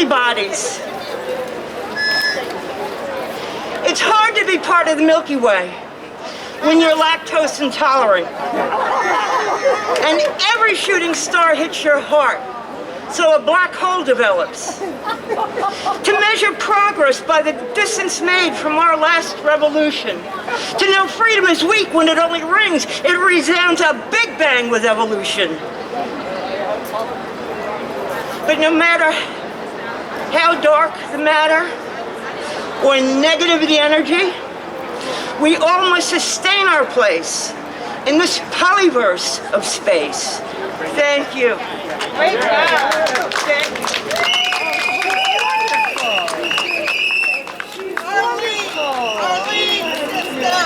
lovely bodies. It's hard to be part of the Milky Way when you're lactose intolerant. And every shooting star hits your heart, so a black hole develops. To measure progress by the distance made from our last revolution. To know freedom is weak when it only rings, it resounds a big bang with evolution. But no matter how dark the matter or negative the energy, we all must sustain our place in this polyverse of space. Thank you. Great job. Thank you. Arlene, sister,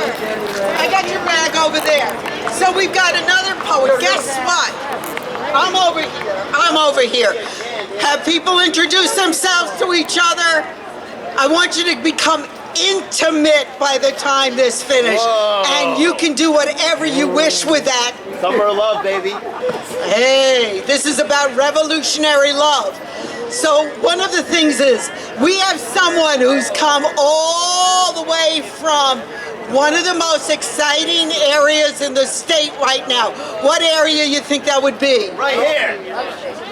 I got your bag over there. So we've got another poet. Guess what? I'm over here. Have people introduce themselves to each other. I want you to become intimate by the time this finishes. And you can do whatever you wish with that. Summer love, baby. Hey, this is about revolutionary love. So one of the things is, we have someone who's come all the way from one of the most exciting areas in the state right now. What area you think that would be? Right here.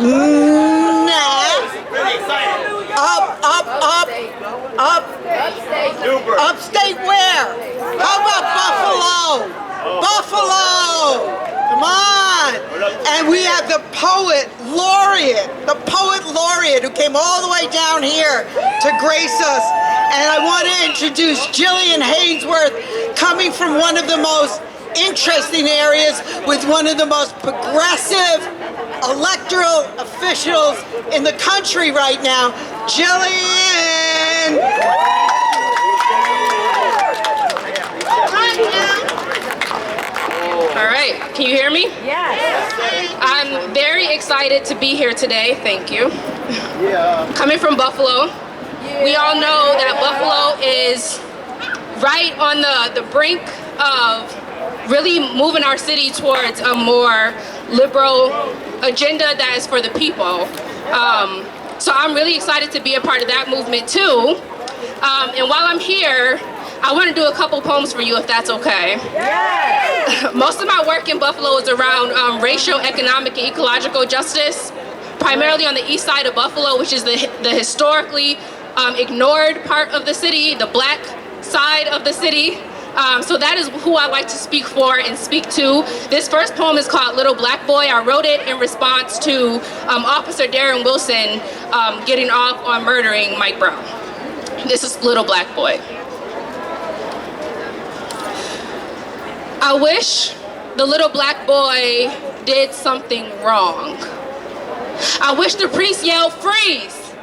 Nah. Really excited. Up. Super. Upstate where? How about Buffalo? Buffalo. Come on. And we have the poet laureate who came all the way down here to grace us. And I want to introduce Jillian Haynesworth, coming from one of the most interesting areas with one of the most progressive electoral officials in the country right now, Jillian. All right, can you hear me? Yes. I'm very excited to be here today, thank you. Yeah. Coming from Buffalo, we all know that Buffalo is right on the brink of really moving our city towards a more liberal agenda that is for the people. So I'm really excited to be a part of that movement too. And while I'm here, I want to do a couple poems for you, if that's okay. Yes. Most of my work in Buffalo is around racial, economic, and ecological justice, primarily on the east side of Buffalo, which is the historically ignored part of the city, the black side of the city. So that is who I like to speak for and speak to. This first poem is called Little Black Boy. I wrote it in response to Officer Darren Wilson getting off on murdering Mike Brown. This is Little Black Boy. I wish the little black boy did something wrong. I wish the priest yelled, "Freeze!"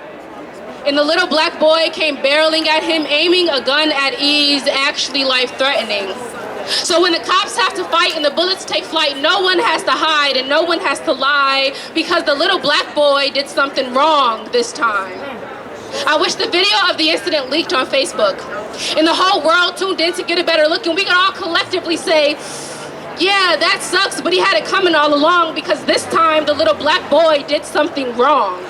And the little black boy came barreling at him, aiming a gun at ease, actually life-threatening. So when the cops have to fight and the bullets take flight, no one has to hide and no one has to lie, because the little black boy did something wrong this time. I wish the video of the incident leaked on Facebook, and the whole world tuned in to get a better look, and we could all collectively say, yeah, that sucks, but he had it coming all along, because this time the little black boy did something wrong.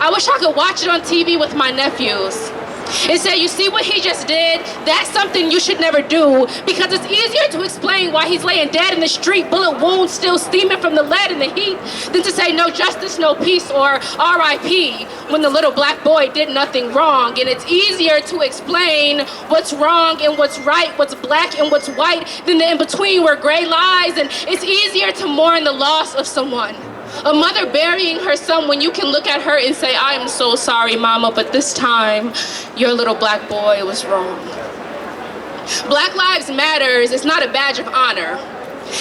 I wish I could watch it on TV with my nephews and say, you see what he just did? That's something you should never do, because it's easier to explain why he's laying dead in the street, bullet wounds still steaming from the lead and the heat, than to say no justice, no peace, or R.I.P. when the little black boy did nothing wrong. And it's easier to explain what's wrong and what's right, what's black and what's white, than the in-between where gray lies. And it's easier to mourn the loss of someone. A mother burying her son when you can look at her and say, I am so sorry, mama, but this time your little black boy was wrong. Black Lives Matters is not a badge of honor.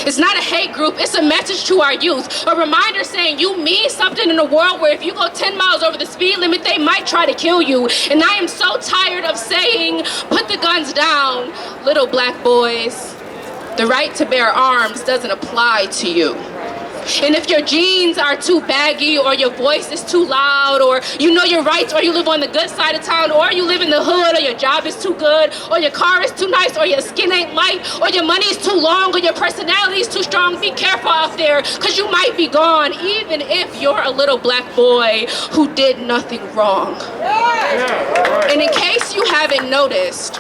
It's not a hate group, it's a message to our youth. A reminder saying you mean something in a world where if you go 10 miles over the speed limit, they might try to kill you. And I am so tired of saying, put the guns down, little black boys. The right to bear arms doesn't apply to you. And if your jeans are too baggy, or your voice is too loud, or you know your rights, or you live on the good side of town, or you live in the hood, or your job is too good, or your car is too nice, or your skin ain't light, or your money is too long, or your personality is too strong, be careful out there, because you might be gone, even if you're a little black boy who did nothing wrong. And in case you haven't noticed,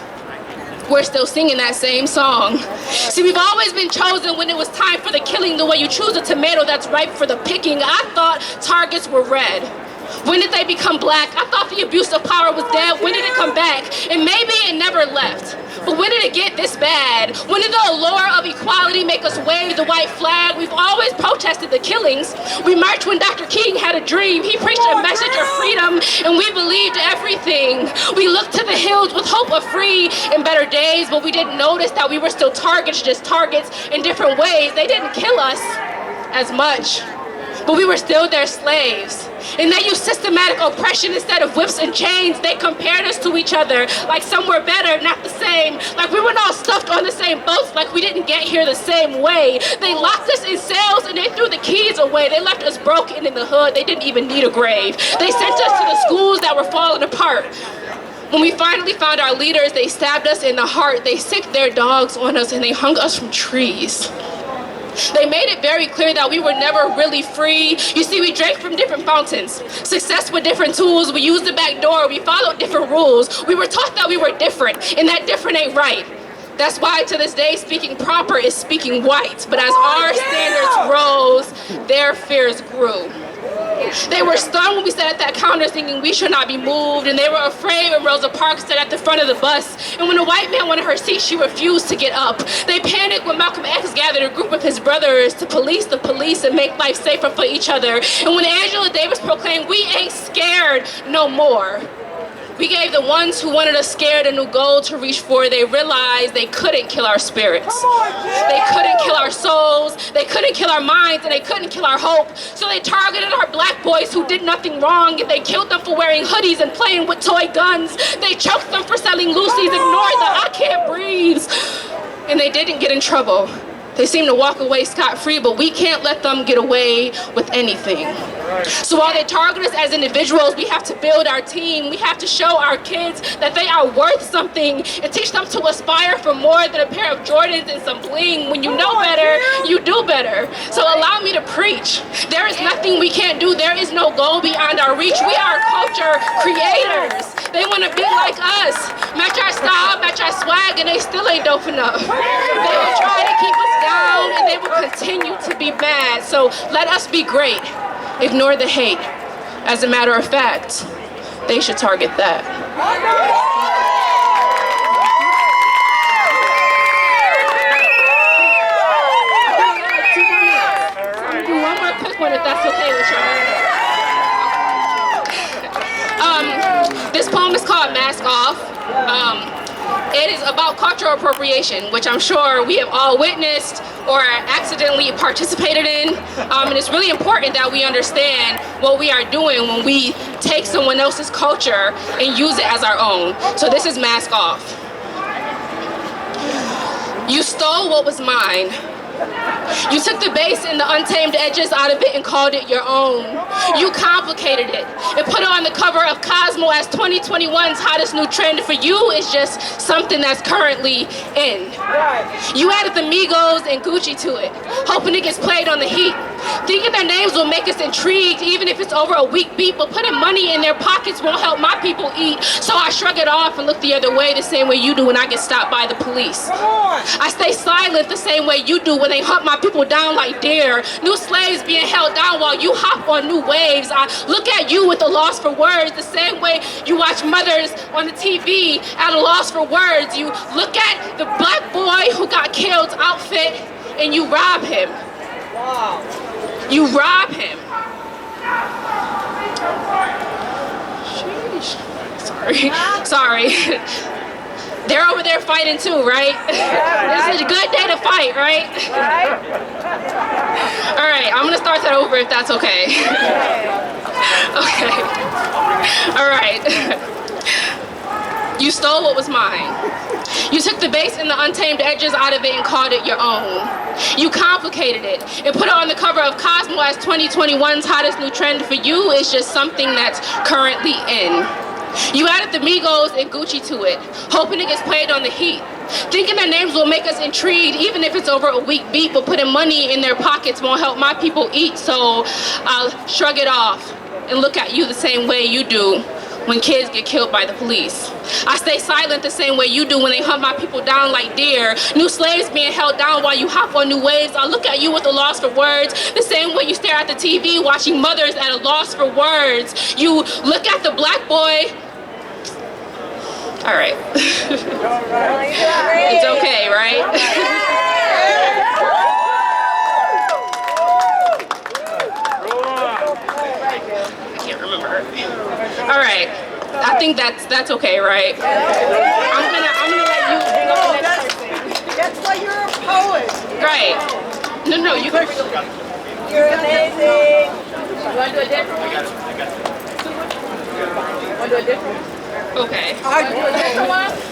we're still singing that same song. See, we've always been chosen when it was time for the killing, the way you choose a tomato that's ripe for the picking. I thought targets were red. When did they become black? I thought the abuse of power was dead. When did it come back? And maybe it never left. But when did it get this bad? When did the allure of equality make us wave the white flag? We've always protested the killings. We marched when Dr. King had a dream. He preached a message of freedom, and we believed everything. We looked to the hills with hope of free and better days, but we didn't notice that we were still targets, just targets in different ways. They didn't kill us as much, but we were still their slaves. And they used systematic oppression instead of whips and chains. They compared us to each other, like some were better, not the same. Like we weren't all stuffed on the same boats, like we didn't get here the same way. They locked us in cells and they threw the keys away. They left us broken in the hood. They didn't even need a grave. They sent us to the schools that were falling apart. When we finally found our leaders, they stabbed us in the heart. They sicked their dogs on us and they hung us from trees. They made it very clear that we were never really free. You see, we drank from different fountains. Success with different tools. We used the back door. We followed different rules. We were taught that we were different, and that different ain't right. That's why to this day, speaking proper is speaking white. But as our standards rose, their fears grew. They were stunned when we sat at that counter singing "We Shall Not Be Moved," and they were afraid when Rosa Parks sat at the front of the bus, and when a white man wanted her seat, she refused to get up. They panicked when Malcolm X gathered a group of his brothers to police the police and make life safer for each other. And when Angela Davis proclaimed, "We ain't scared no more," we gave the ones who wanted us scared a new goal to reach for. They realized they couldn't kill our spirits. They couldn't kill our souls. They couldn't kill our minds, and they couldn't kill our hope. So they targeted our black boys who did nothing wrong, and they killed them for wearing hoodies and playing with toy guns. They choked them for selling loosies, ignored the "I can't breathe," and they didn't get in trouble. They seem to walk away scot-free, but we can't let them get away with anything. So while they target us as individuals, we have to build our team. We have to show our kids that they are worth something and teach them to aspire for more than a pair of Jordans and some bling. When you know better, you do better. So allow me to preach. There is nothing we can't do. There is no goal beyond our reach. We are culture creators. They want to be like us. Match our style, match our swag, and they still ain't dope enough. They will try to keep us down, and they will continue to be mad. So let us be great. Ignore the hate. As a matter of fact, they should target that. I'll do one more quick one if that's okay with y'all. This poem is called Mask Off. It is about cultural appropriation, which I'm sure we have all witnessed or accidentally participated in. And it's really important that we understand what we are doing when we take someone else's culture and use it as our own. So this is Mask Off. You stole what was mine. You took the base and the untamed edges out of it and called it your own. You complicated it and put it on the cover of Cosmo as 2021's hottest new trend. For you, it's just something that's currently in. You added the Migos and Gucci to it, hoping it gets played on the heat. Thinking their names will make us intrigued, even if it's over a weak beat, but putting money in their pockets won't help my people eat. So I shrug it off and look the other way, the same way you do when I get stopped by the police. I stay silent the same way you do when they hunt my people down like deer. New slaves being held down while you hop on new waves. I look at you with a loss for words, the same way you watch mothers on the TV at a loss for words. You look at the black boy who got killed's outfit and you rob him. Wow. You rob him. Sheesh. Sorry. They're over there fighting too, right? This is a good day to fight, right? All right, I'm gonna start that over if that's okay. Okay. All right. You stole what was mine. You took the base and the untamed edges out of it and called it your own. You complicated it and put it on the cover of Cosmo as 2021's hottest new trend. For you, it's just something that's currently in. You added the Migos and Gucci to it, hoping it gets played on the heat. Thinking their names will make us intrigued, even if it's over a weak beat, but putting money in their pockets won't help my people eat, so I'll shrug it off and look at you the same way you do when kids get killed by the police. I stay silent the same way you do when they hunt my people down like deer. New slaves being held down while you hop on new waves. I look at you with a loss for words, the same way you stare at the TV watching mothers at a loss for words. You look at the black boy. All right. It's okay, right? I can't remember. All right. I think that's okay, right? I'm gonna let you bring up the next person. That's why you're a poet. Right. No, you can. You're amazing. You wanna do a different one? Wanna do a different one? Okay.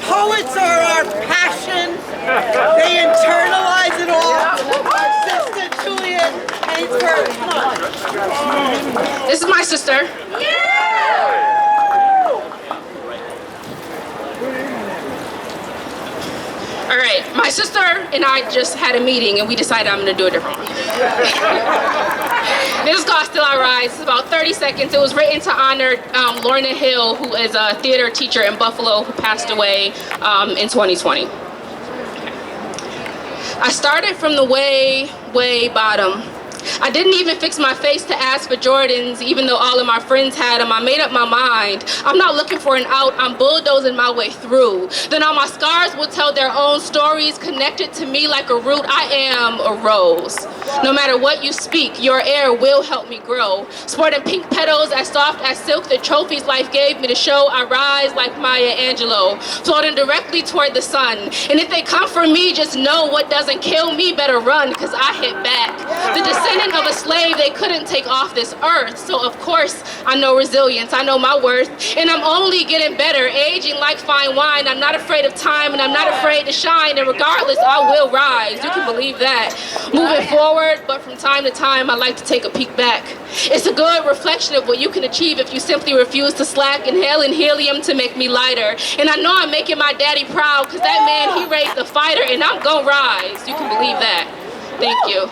Poets are our passion. They internalize it all. Our sister Jillian Haynesworth. Come on. This is my sister. All right, my sister and I just had a meeting and we decided I'm gonna do a different one. This is called Still I Rise. It's about 30 seconds. It was written to honor Lorna Hill, who is a theater teacher in Buffalo who passed away in 2020. I started from the way bottom. I didn't even fix my face to ask for Jordans, even though all of my friends had them. I made up my mind. I'm not looking for an out, I'm bulldozing my way through. Then all my scars will tell their own stories, connected to me like a root. I am a rose. No matter what you speak, your air will help me grow. Sporting pink petals as soft as silk, the trophies life gave me to show. I rise like Maya Angelou, floating directly toward the sun. And if they come for me, just know what doesn't kill me better run, because I hit back. The descendant of a slave they couldn't take off this earth. So of course I know resilience, I know my worth, and I'm only getting better, aging like fine wine. I'm not afraid of time and I'm not afraid to shine, and regardless I will rise. You can believe that. Moving forward, but from time to time I like to take a peek back. It's a good reflection of what you can achieve if you simply refuse to slack, inhaling helium to make me lighter. And I know I'm making my daddy proud, because that man, he raised a fighter, and I'm gonna rise. You can believe that. Thank you.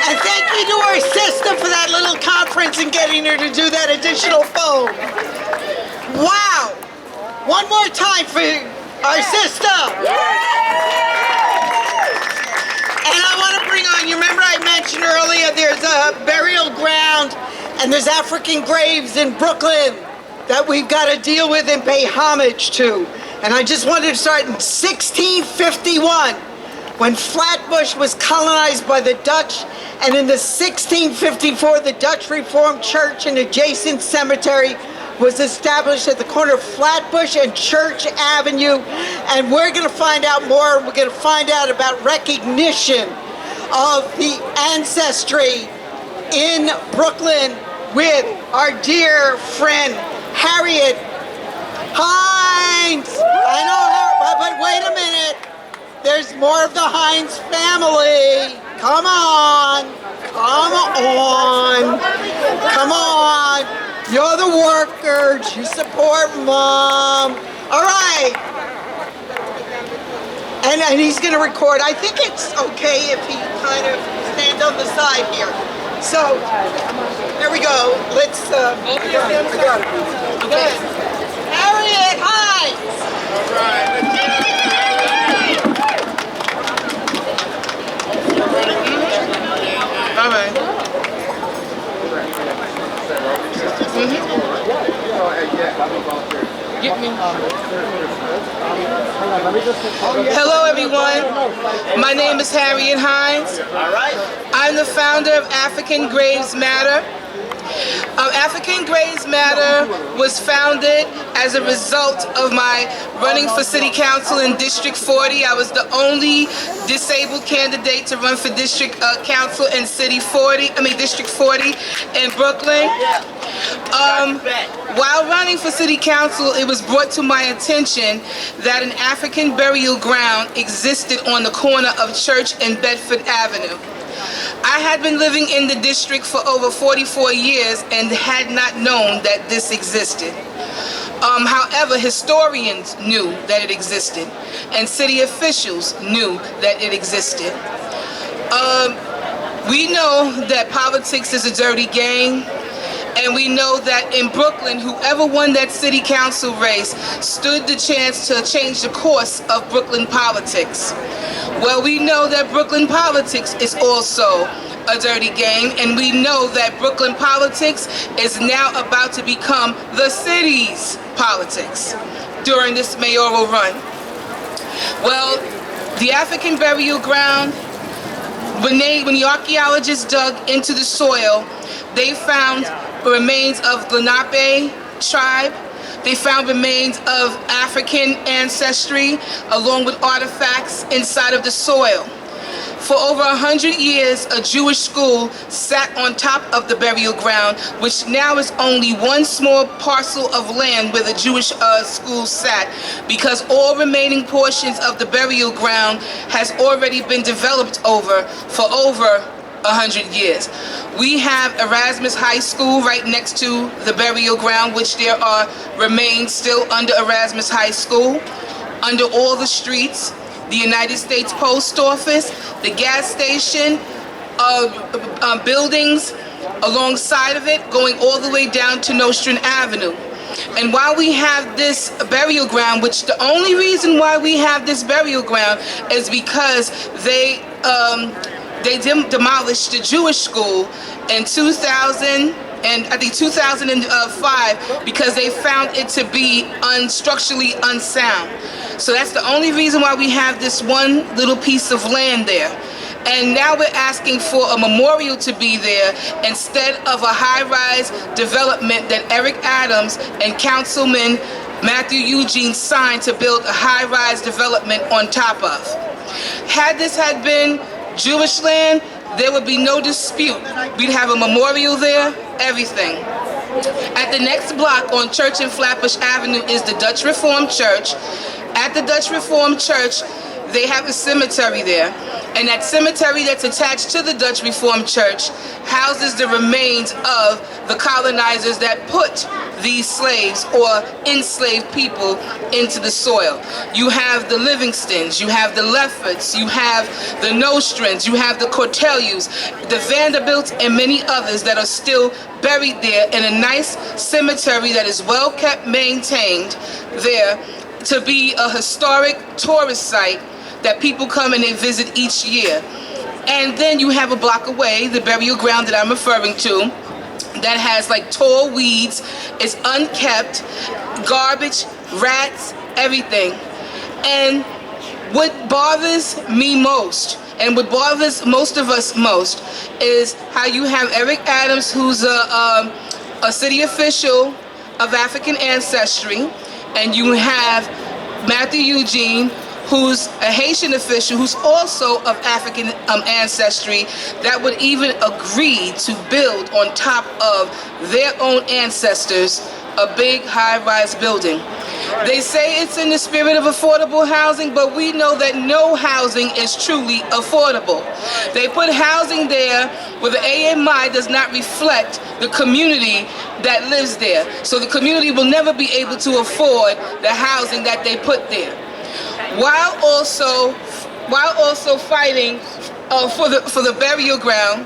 And thank you to our sister for that little conference and getting her to do that additional phone. Wow! One more time for our sister. And I want to bring on, you remember I mentioned earlier there's a burial ground and there's African graves in Brooklyn that we've got to deal with and pay homage to. And I just wanted to start in 1651. When Flatbush was colonized by the Dutch, and in the 1654, the Dutch Reformed Church and adjacent cemetery was established at the corner of Flatbush and Church Avenue. And we're gonna find out more. We're gonna find out about recognition of the ancestry in Brooklyn with our dear friend, Harriet Hines. I know her, but wait a minute. There's more of the Hines family. Come on. Come on. Come on. You're the workers. You support Mom. All right. And he's going to record. I think it's okay if he kind of stands on the side here. So, there we go. Let's, I got it. Okay. Harriet Hines. All right. All right. Get me. Hello, everyone. My name is Harriet Hines. All right. I'm the founder of African Graves Matter. African Graves Matter was founded as a result of my running for City Council in District 40. I was the only disabled candidate to run for District Council in District 40 in Brooklyn. While running for City Council, it was brought to my attention that an African burial ground existed on the corner of Church and Bedford Avenue. I had been living in the district for over 44 years and had not known that this existed. However, historians knew that it existed, and city officials knew that it existed. We know that politics is a dirty game, and we know that in Brooklyn, whoever won that city council race stood the chance to change the course of Brooklyn politics. Well, we know that Brooklyn politics is also a dirty game, and we know that Brooklyn politics is now about to become the city's politics during this mayoral run. Well, the African burial ground, when the archaeologists dug into the soil, they found remains of Lenape tribe. They found remains of African ancestry along with artifacts inside of the soil. For over 100 years, a Jewish school sat on top of the burial ground, which now is only one small parcel of land where the Jewish school sat, because all remaining portions of the burial ground has already been developed for over 100 years. We have Erasmus High School right next to the burial ground, which there are remains still under Erasmus High School. Under all the streets, the United States Post Office, the gas station, buildings alongside of it, going all the way down to Nostrand Avenue. And while we have this burial ground, which the only reason why we have this burial ground is because they demolished the Jewish school in 2005 because they found it to be structurally unsound. So that's the only reason why we have this one little piece of land there. And now we're asking for a memorial to be there instead of a high-rise development that Eric Adams and Councilman Matthew Eugene signed to build a high-rise development on top of. Had this had been Jewish land, there would be no dispute. We'd have a memorial there, everything. At the next block on Church and Flatbush Avenue is the Dutch Reformed Church. At the Dutch Reformed Church, they have a cemetery there. And that cemetery that's attached to the Dutch Reformed Church houses the remains of the colonizers that put these slaves or enslaved people into the soil. You have the Livingstons, you have the Lefferts, you have the Nostrands, you have the Cortelius, the Vanderbilts, and many others that are still buried there in a nice cemetery that is well kept, maintained there to be a historic tourist site that people come and they visit each year. And then you have a block away, the burial ground that I'm referring to, that has like tall weeds, it's unkept, garbage, rats, everything. And what bothers me most, and what bothers most of us most, is how you have Eric Adams, who's a city official of African ancestry, and you have Matthew Eugene, who's a Haitian official who's also of African ancestry, that would even agree to build on top of their own ancestors a big high-rise building. They say it's in the spirit of affordable housing, but we know that no housing is truly affordable. They put housing there where the AMI does not reflect the community that lives there. So the community will never be able to afford the housing that they put there. While also fighting for the burial ground,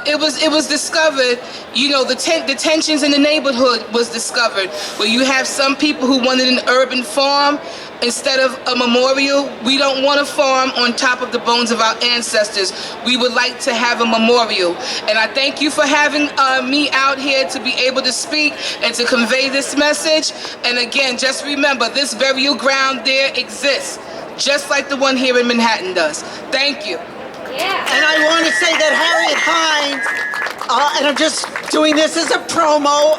it was discovered, you know, the tensions in the neighborhood was discovered, where you have some people who wanted an urban farm instead of a memorial. We don't want a farm on top of the bones of our ancestors. We would like to have a memorial. And I thank you for having me out here to be able to speak and to convey this message. And again, just remember, this burial ground there exists, just like the one here in Manhattan does. Thank you. And I want to say that Harriet Hines, and I'm just doing this as a promo,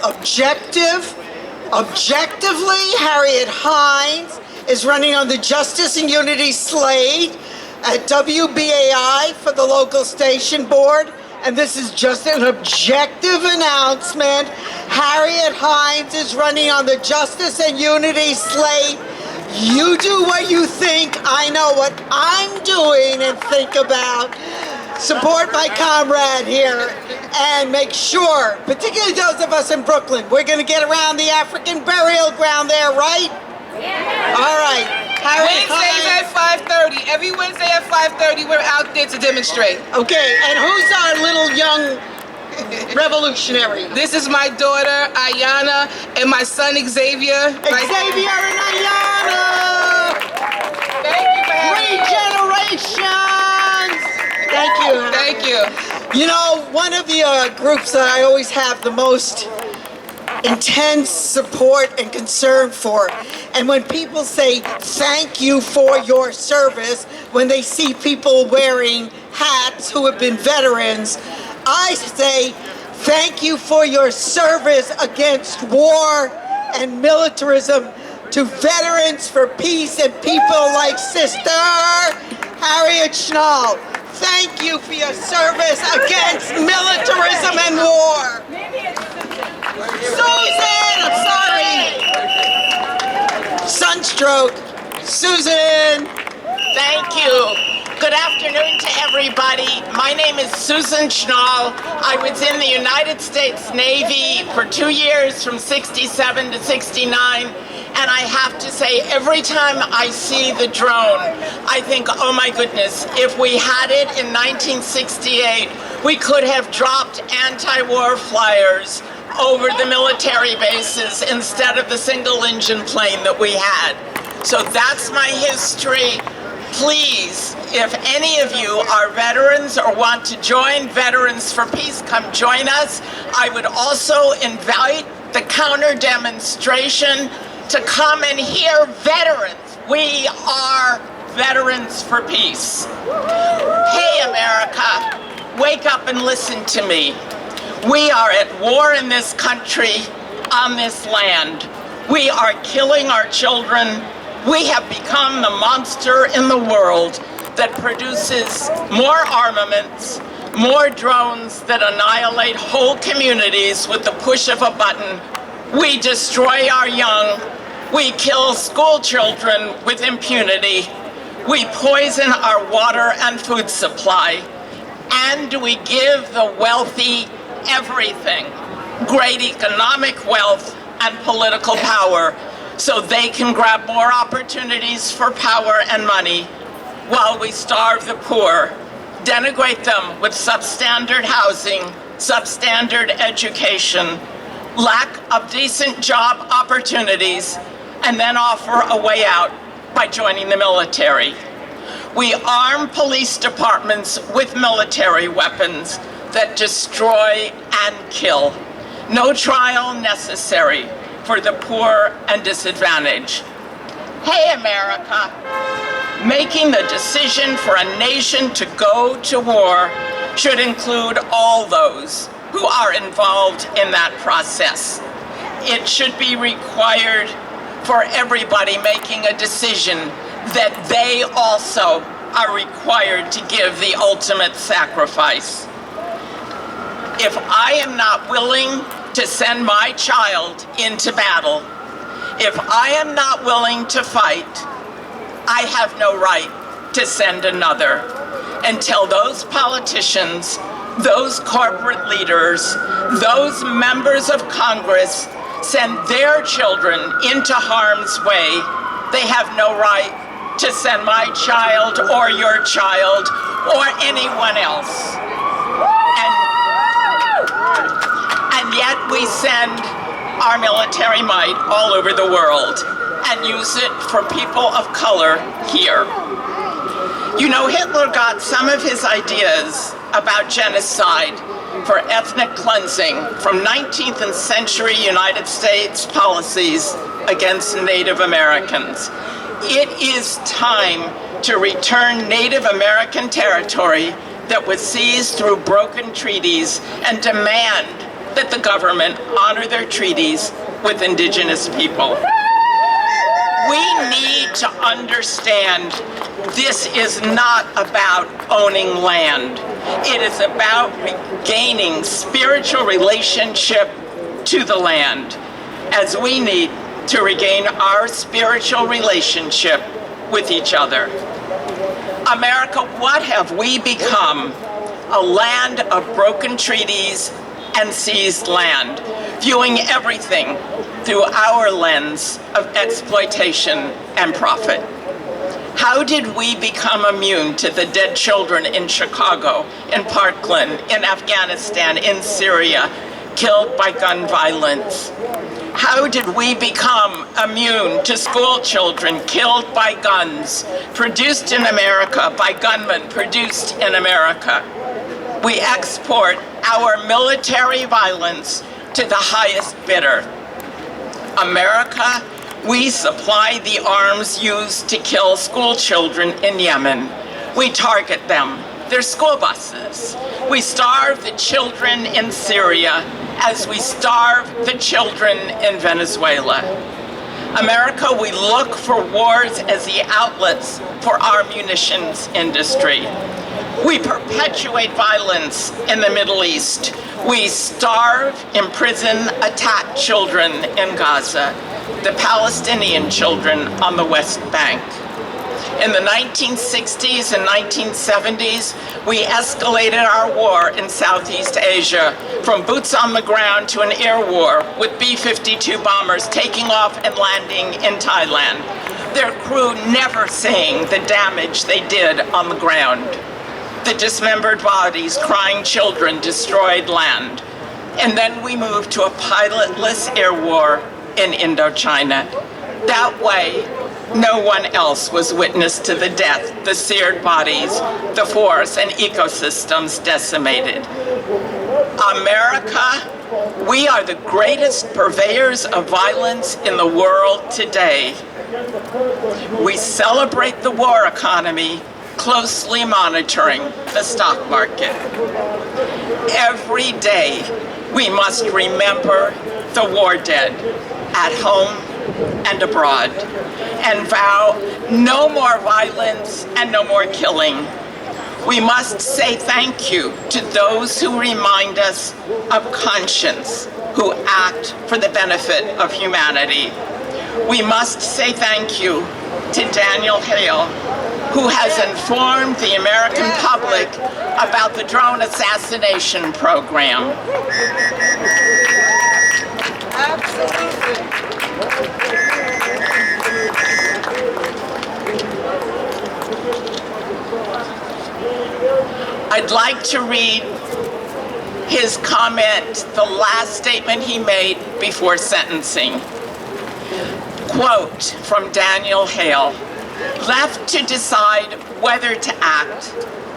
objectively, Harriet Hines is running on the Justice and Unity slate at WBAI for the local station board. And this is just an objective announcement. Harriet Hines is running on the Justice and Unity slate. You do what you think. I know what I'm doing and think about. Support my comrade here and make sure, particularly those of us in Brooklyn, we're going to get around the African burial ground there, right? Yeah. All right. Wednesdays at 5:30. Every Wednesday at 5:30, we're out there to demonstrate. Okay, and who's our little young revolutionary? This is my daughter, Ayana, and my son, Xavier. Xavier and Ayana! Thank you for having Three me. generations! Thank you. Thank you. You know, one of the groups that I always have the most intense support and concern for, and when people say thank you for your service, when they see people wearing hats who have been veterans, I say thank you for your service against war and militarism to Veterans for Peace and people like Sister Harriet Schnall. Thank you for your service against militarism and war. Susan, I'm sorry. Sunstroke. Susan. Thank you. Good afternoon to everybody. My name is Susan Schnall. I was in the United States Navy for 2 years, from 67 to 69. And I have to say, every time I see the drone, I think, oh my goodness, if we had it in 1968, we could have dropped anti-war flyers over the military bases instead of the single-engine plane that we had. So that's my history. Please, if any of you are veterans or want to join Veterans for Peace, come join us. I would also invite the counter demonstration to come and hear veterans. We are Veterans for Peace. Hey, America, wake up and listen to me. We are at war in this country, on this land. We are killing our children. We have become the monster in the world that produces more armaments, more drones that annihilate whole communities with the push of a button. We destroy our young. We kill school children with impunity. We poison our water and food supply. And we give the wealthy everything, great economic wealth and political power, so they can grab more opportunities for power and money, while we starve the poor, denigrate them with substandard housing, substandard education, lack of decent job opportunities, and then offer a way out by joining the military. We arm police departments with military weapons that destroy and kill. No trial necessary for the poor and disadvantaged. Hey, America, making the decision for a nation to go to war should include all those who are involved in that process. It should be required for everybody making a decision that they also are required to give the ultimate sacrifice. If I am not willing to send my child into battle, if I am not willing to fight, I have no right to send another until those politicians, those corporate leaders, those members of Congress send their children into harm's way. They have no right to send my child or your child or anyone else. And yet we send our military might all over the world and use it for people of color here. You know, Hitler got some of his ideas about genocide for ethnic cleansing from 19th century United States policies against Native Americans. It is time to return Native American territory that was seized through broken treaties and demand that the government honor their treaties with indigenous people. We need to understand this is not about owning land. It is about regaining spiritual relationship to the land, as we need to regain our spiritual relationship with each other. America, what have we become? A land of broken treaties and seized land, viewing everything through our lens of exploitation and profit. How did we become immune to the dead children in Chicago, in Parkland, in Afghanistan, in Syria, killed by gun violence? How did we become immune to school children killed by guns, produced in America by gunmen produced in America? We export our military violence to the highest bidder. America, we supply the arms used to kill school children in Yemen. We target them, their school buses. We starve the children in Syria as we starve the children in Venezuela. America, we look for wars as the outlets for our munitions industry. We perpetuate violence in the Middle East. We starve, imprison, attack children in Gaza, the Palestinian children on the West Bank. In the 1960s and 1970s, we escalated our war in Southeast Asia from boots on the ground to an air war with B-52 bombers taking off and landing in Thailand, their crew never seeing the damage they did on the ground. The dismembered bodies, crying children, destroyed land. And then we moved to a pilotless air war in Indochina. That way, no one else was witness to the death, the seared bodies, the forests and ecosystems decimated. America, we are the greatest purveyors of violence in the world today. We celebrate the war economy, closely monitoring the stock market. Every day, we must remember the war dead at home and abroad, and vow no more violence and no more killing. We must say thank you to those who remind us of conscience, who act for the benefit of humanity. We must say thank you to Daniel Hale, who has informed the American public about the drone assassination program. I'd like to read his comment, the last statement he made before sentencing. Quote from Daniel Hale, "Left to decide whether to act,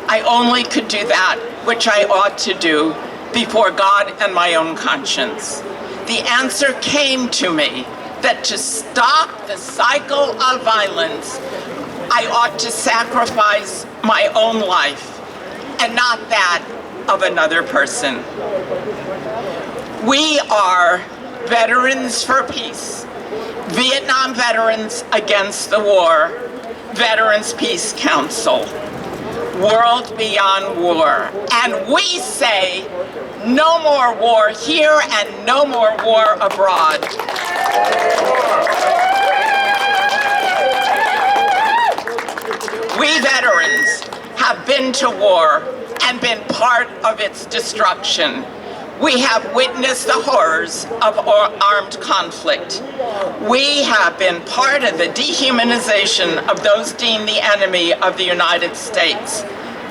I only could do that which I ought to do before God and my own conscience. The answer came to me that to stop the cycle of violence, I ought to sacrifice my own life and not that of another person." We are Veterans for Peace, Vietnam Veterans Against the War, Veterans Peace Council, World Beyond War, and we say no more war here and no more war abroad. We veterans have been to war and been part of its destruction. We have witnessed the horrors of armed conflict. We have been part of the dehumanization of those deemed the enemy of the United States.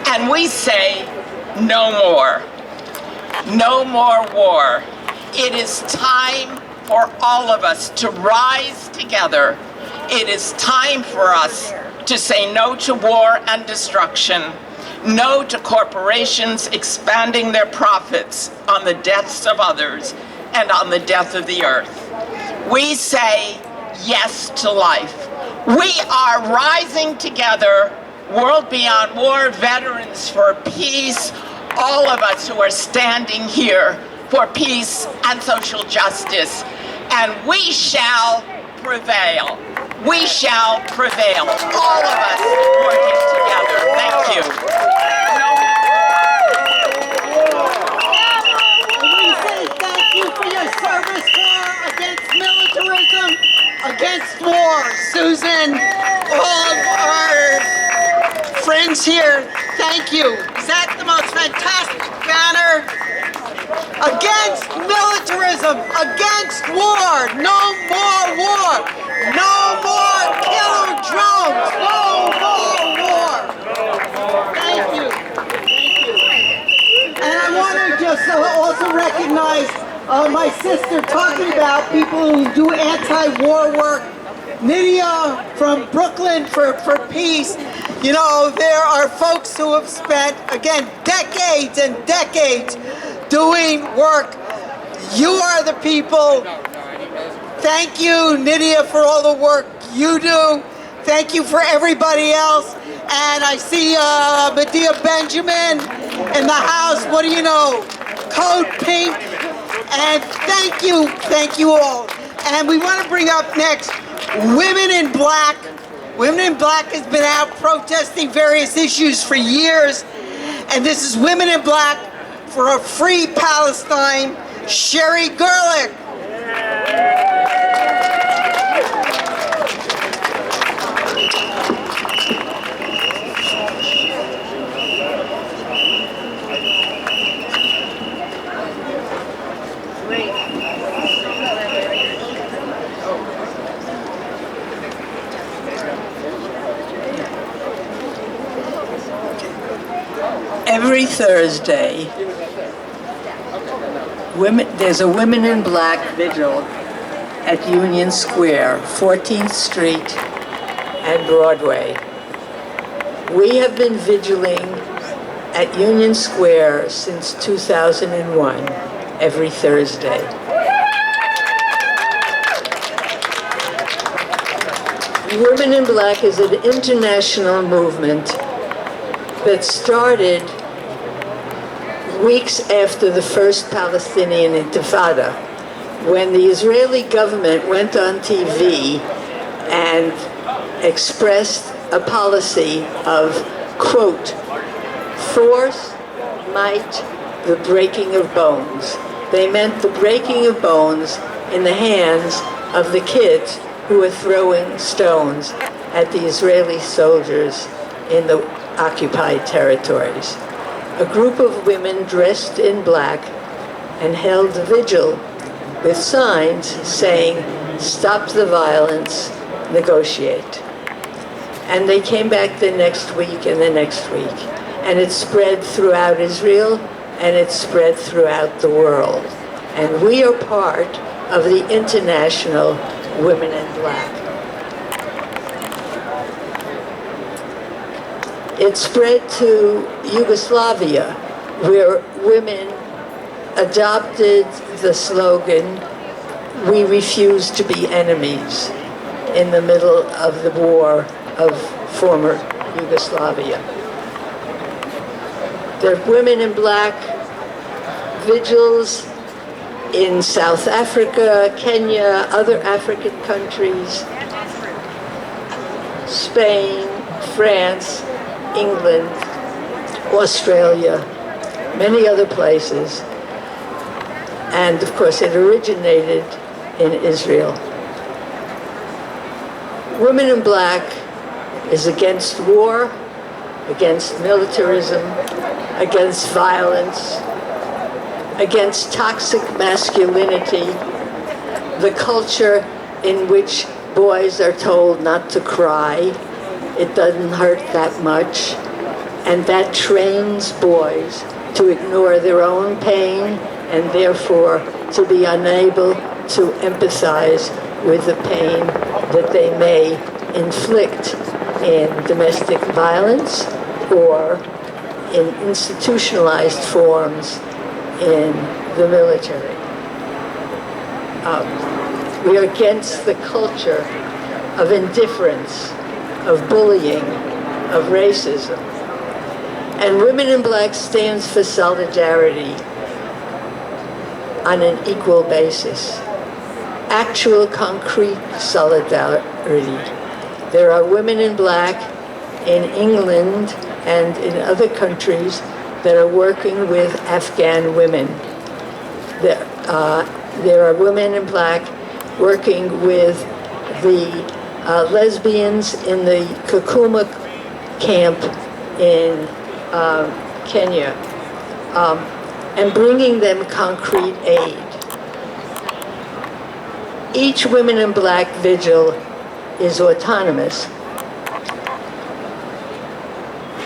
And we say no more. No more war. It is time for all of us to rise together. It is time for us to say no to war and destruction, no to corporations expanding their profits on the deaths of others and on the death of the earth. We say yes to life. We are rising together, World Beyond War, Veterans for Peace, all of us who are standing here for peace and social justice, and we shall prevail. We shall prevail. All of us working together. Thank you. We say thank you for your service against militarism, against war. Susan, all of our friends here, thank you. Is that the most fantastic banner? Against militarism, against war, no more war, no more killer drones, no more war. Thank you, thank you. And I want to just also recognize my sister talking about people who do anti-war work. Nydia from Brooklyn for Peace. You know, there are folks who have spent, again, decades and decades doing work. You are the people. Thank you, Nydia, for all the work you do. Thank you for everybody else. And I see Medea Benjamin in the house. What do you know? Code Pink. And thank you all. And we want to bring up next Women in Black. Women in Black has been out protesting various issues for years. And this is Women in Black for a free Palestine, Sherry Gerlich. Every Thursday, there's a Women in Black vigil at Union Square, 14th Street and Broadway. We have been vigiling at Union Square since 2001, every Thursday. Women in Black is an international movement that started weeks after the first Palestinian Intifada, when the Israeli government went on TV and expressed a policy of, quote, force, might, the breaking of bones. They meant the breaking of bones in the hands of the kids who were throwing stones at the Israeli soldiers in the occupied territories. A group of women dressed in black and held vigil with signs saying, stop the violence, negotiate. And they came back the next week and the next week. And it spread throughout Israel and it spread throughout the world. And we are part of the International Women in Black. It spread to Yugoslavia, where women adopted the slogan, we refuse to be enemies, in the middle of the war of former Yugoslavia. There are Women in Black vigils in South Africa, Kenya, other African countries, Spain, France, England, Australia, many other places. And of course it originated in Israel. Women in Black is against war, against militarism, against violence, against toxic masculinity, the culture in which boys are told not to cry. It doesn't hurt that much, and that trains boys to ignore their own pain and therefore to be unable to empathize with the pain that they may inflict in domestic violence or in institutionalized forms in the military. We are against the culture of indifference, of bullying, of racism. And Women in Black stands for solidarity on an equal basis. Actual, concrete solidarity. There are women in black in England and in other countries that are working with Afghan women. There are women in black working with the lesbians in the Kakuma camp in Kenya, and bringing them concrete aid. Each Women in Black vigil is autonomous,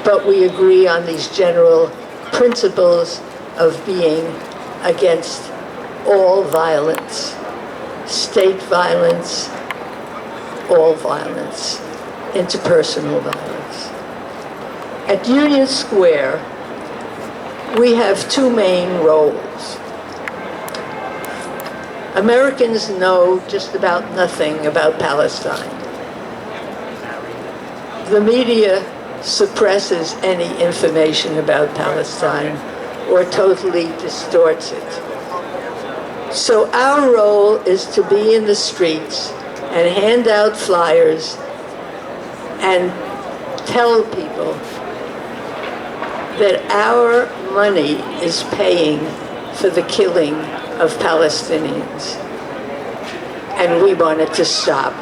but we agree on these general principles of being against all violence, state violence, all violence, interpersonal violence. At Union Square, we have two main roles. Americans know just about nothing about Palestine. The media suppresses any information about Palestine or totally distorts it. So our role is to be in the streets and hand out flyers and tell people that our money is paying for the killing of Palestinians, and we want it to stop.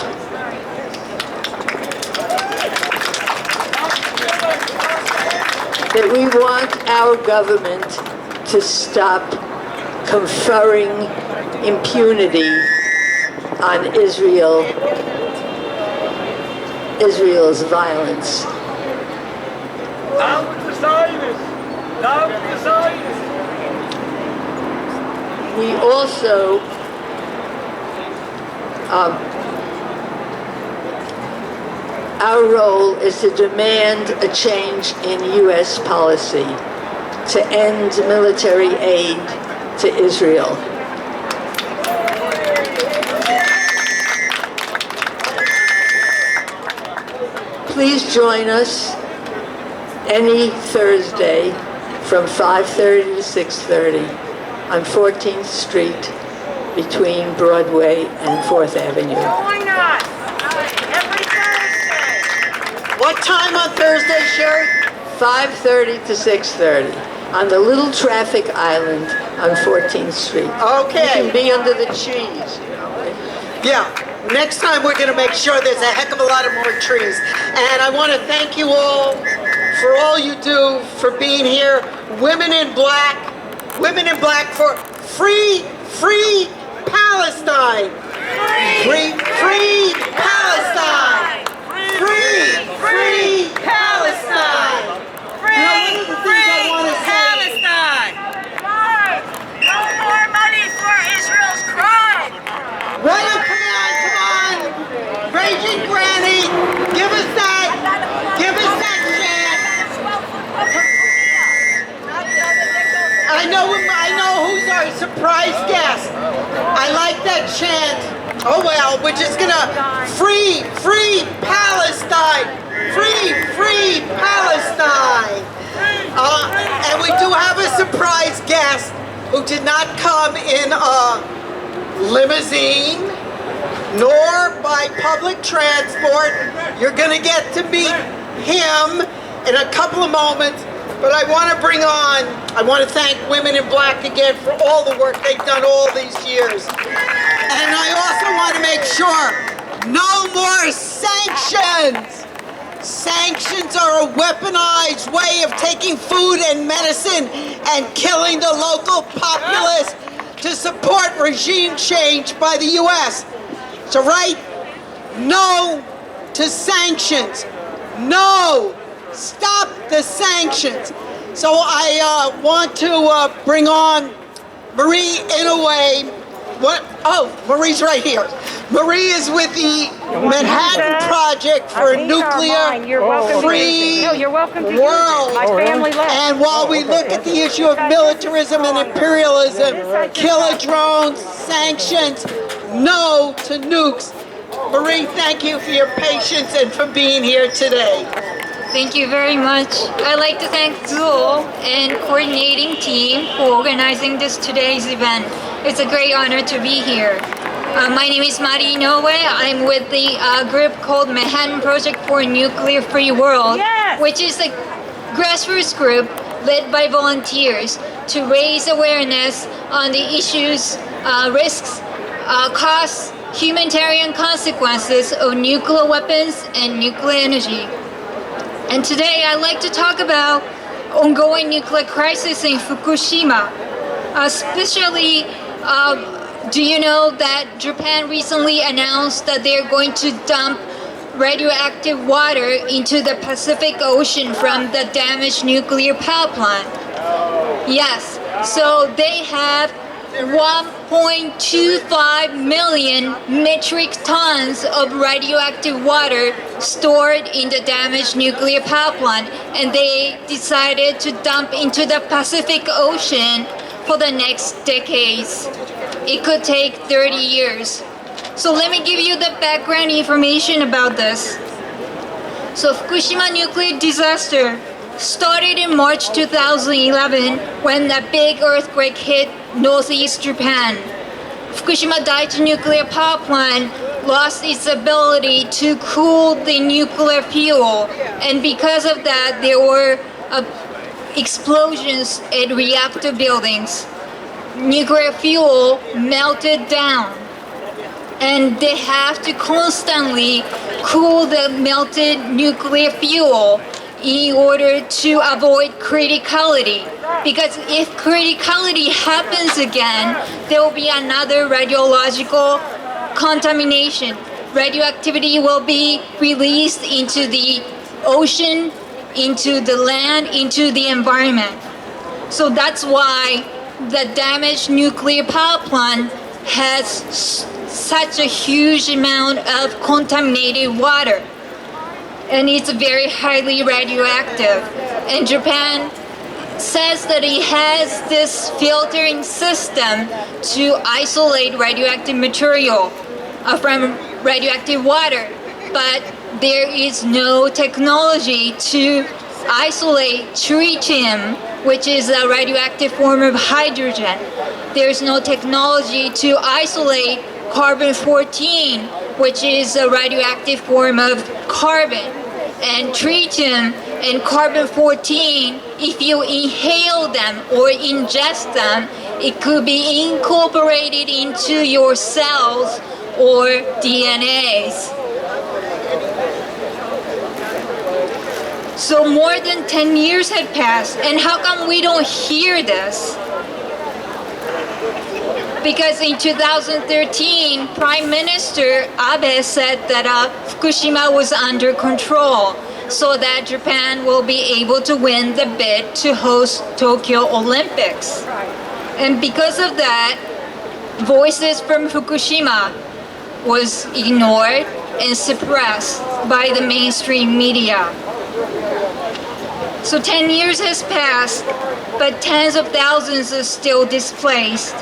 That we want our government to stop conferring impunity on Israel's violence. Down with the Zionists! Down with the Zionists! We also our role is to demand a change in U.S. policy to end military aid to Israel. Please join us any Thursday from 5:30 to 6:30 on 14th Street between Broadway and 4th Avenue. Join us every Thursday. What time on Thursday, Sherry? 5:30 to 6:30 on the little traffic island on 14th Street. Okay. You can be under the trees, you know. Yeah. Next time we're going to make sure there's a heck of a lot of more trees. And I want to thank you all for all you do, for being here. Women in Black for free Palestine. Free Palestine. Free Palestine. Free Palestine. No more money for Israel's crime. Right up, come on. Raging Granny, give us that chant. I know who's our surprise guest. I like that chant. Oh well, we're just gonna free Palestine. Free Palestine. And we do have a surprise guest who did not come in a limousine nor by public transport. You're gonna get to meet him in a couple of moments. But I want to thank Women in Black again for all the work they've done all these years. And I also want to make sure, no more sanctions. Sanctions are a weaponized way of taking food and medicine and killing the local populace to support regime change by the U.S. So right, no to sanctions. No. Stop the sanctions. So I want to bring on Marie Inouye. Oh, Marie's right here. Marie is with the Manhattan Project for a nuclear-free world. My family left. And while we look at the issue of militarism and imperialism, killer drones, sanctions, no to nukes, Marie, thank you for your patience and for being here today. Thank you very much. I'd like to thank Zool and coordinating team for organizing today's event. It's a great honor to be here. My name is Marie Inouye. I'm with the group called Manhattan Project for a Nuclear-Free World, which is a grassroots group led by volunteers to raise awareness on the issues, risks, costs, humanitarian consequences of nuclear weapons and nuclear energy. And today I'd like to talk about ongoing nuclear crisis in Fukushima. Especially, do you know that Japan recently announced that they're going to dump radioactive water into the Pacific Ocean from the damaged nuclear power plant? Yes, so they have 1.25 million metric tons of radioactive water stored in the damaged nuclear power plant, and they decided to dump into the Pacific Ocean for the next decades. It could take 30 years. So let me give you the background information about this. So Fukushima nuclear disaster started in March 2011 when a big earthquake hit northeast Japan. Fukushima Daiichi nuclear power plant lost its ability to cool the nuclear fuel, and because of that there were explosions at reactor buildings. Nuclear fuel melted down, and they have to constantly cool the melted nuclear fuel in order to avoid criticality. Because if criticality happens again, there will be another radiological contamination. Radioactivity will be released into the ocean, into the land, into the environment. So that's why the damaged nuclear power plant has such a huge amount of contaminated water. And it's very highly radioactive. And Japan says that it has this filtering system to isolate radioactive material from radioactive water. But there is no technology to isolate tritium, which is a radioactive form of hydrogen. There's no technology to isolate carbon-14, which is a radioactive form of carbon. And tritium and carbon-14, if you inhale them or ingest them, it could be incorporated into your cells or DNAs. So more than 10 years had passed, and how come we don't hear this? Because in 2013, Prime Minister Abe said that Fukushima was under control, so that Japan will be able to win the bid to host Tokyo Olympics. And because of that, voices from Fukushima was ignored and suppressed by the mainstream media. So 10 years has passed, but tens of thousands are still displaced.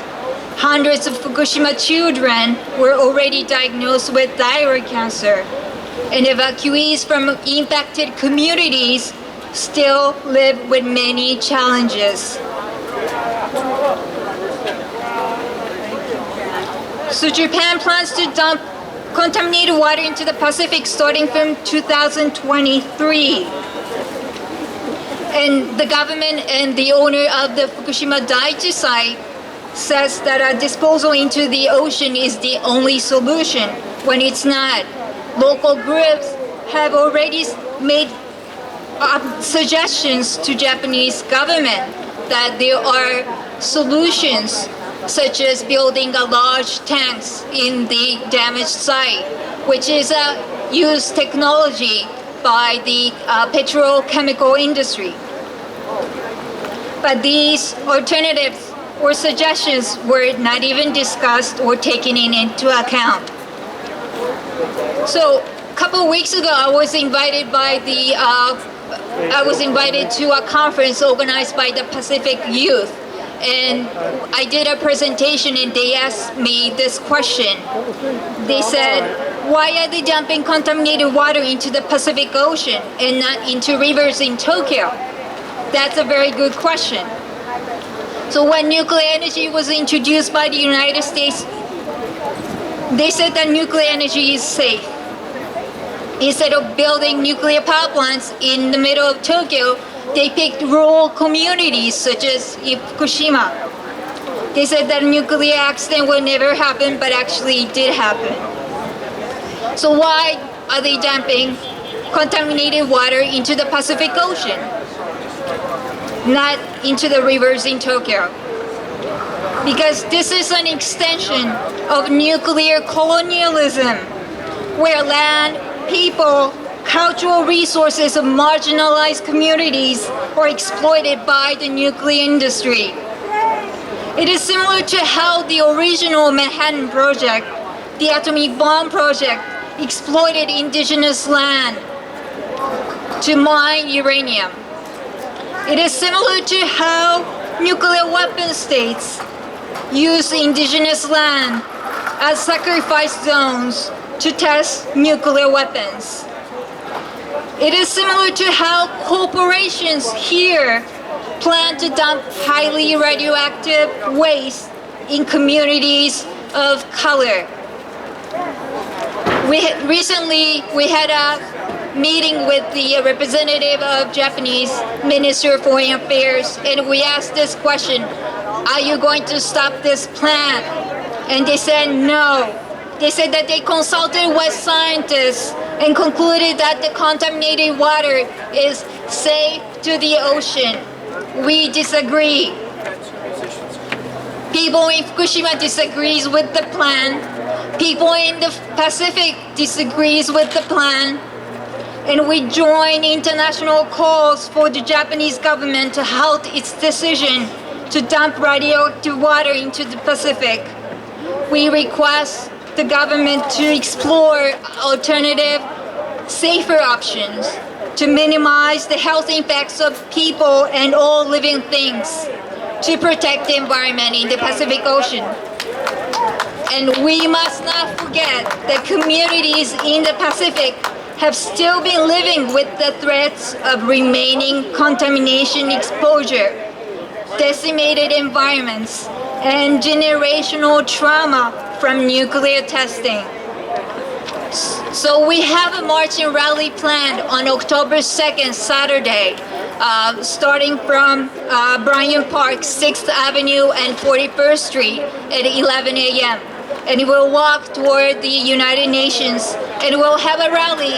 Hundreds of Fukushima children were already diagnosed with thyroid cancer, and evacuees from impacted communities still live with many challenges. So Japan plans to dump contaminated water into the Pacific starting from 2023. And the government and the owner of the Fukushima Daiichi site says that disposal into the ocean is the only solution, when it's not. Local groups have already made suggestions to Japanese government that there are solutions, such as building a large tanks in the damaged site, which is a used technology by the petrochemical industry. But these alternatives or suggestions were not even discussed or taken into account. So a couple of weeks ago, I was invited to a conference organized by the Pacific Youth, and I did a presentation and they asked me this question. They said, why are they dumping contaminated water into the Pacific Ocean and not into rivers in Tokyo? That's a very good question. So when nuclear energy was introduced by the United States, they said that nuclear energy is safe. Instead of building nuclear power plants in the middle of Tokyo, they picked rural communities such as in Fukushima. They said that a nuclear accident would never happen, but actually it did happen. So why are they dumping contaminated water into the Pacific Ocean, not into the rivers in Tokyo? Because this is an extension of nuclear colonialism, where land, people, cultural resources of marginalized communities are exploited by the nuclear industry. It is similar to how the original Manhattan Project, the atomic bomb project, exploited indigenous land to mine uranium. It is similar to how nuclear weapon states use indigenous land as sacrifice zones to test nuclear weapons. It is similar to how corporations here plan to dump highly radioactive waste in communities of color. Recently, we had a meeting with the representative of Japanese Minister of Foreign Affairs, and we asked this question, are you going to stop this plant? And they said no. They said that they consulted with scientists and concluded that the contaminated water is safe to the ocean. We disagree. People in Fukushima disagrees with the plan. People in the Pacific disagrees with the plan. And we join international calls for the Japanese government to halt its decision to dump radioactive water into the Pacific. We request the government to explore alternative, safer options to minimize the health impacts of people and all living things, to protect the environment in the Pacific Ocean. And we must not forget that communities in the Pacific have still been living with the threats of remaining contamination exposure, decimated environments, and generational trauma from nuclear testing. So we have a march and rally planned on October 2nd, Saturday, starting from Bryant Park, 6th Avenue and 41st Street at 11 a.m. And we'll walk toward the United Nations, and we'll have a rally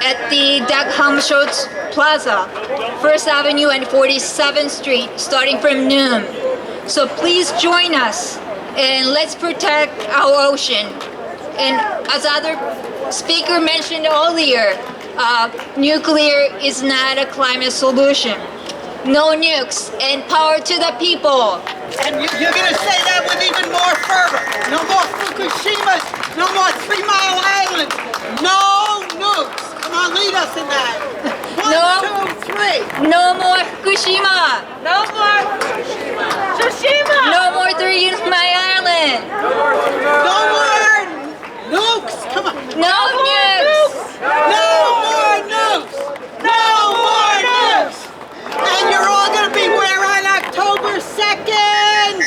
at the Dag Hammarskjöld's Plaza, 1st Avenue and 47th Street, starting from noon. So please join us, and let's protect our ocean. And as other speaker mentioned earlier, nuclear is not a climate solution. No nukes, and power to the people. And you're going to say that with even more fervor. No more Fukushimas, no more 3 Mile Island, no nukes. Come on, lead us in that. 1, 2, 3. No more Fukushima. No more Fukushima. No more 3 Mile Island. No more nukes. Come on. No nukes. No more nukes. No more nukes. And you're all going to be where on October 2nd?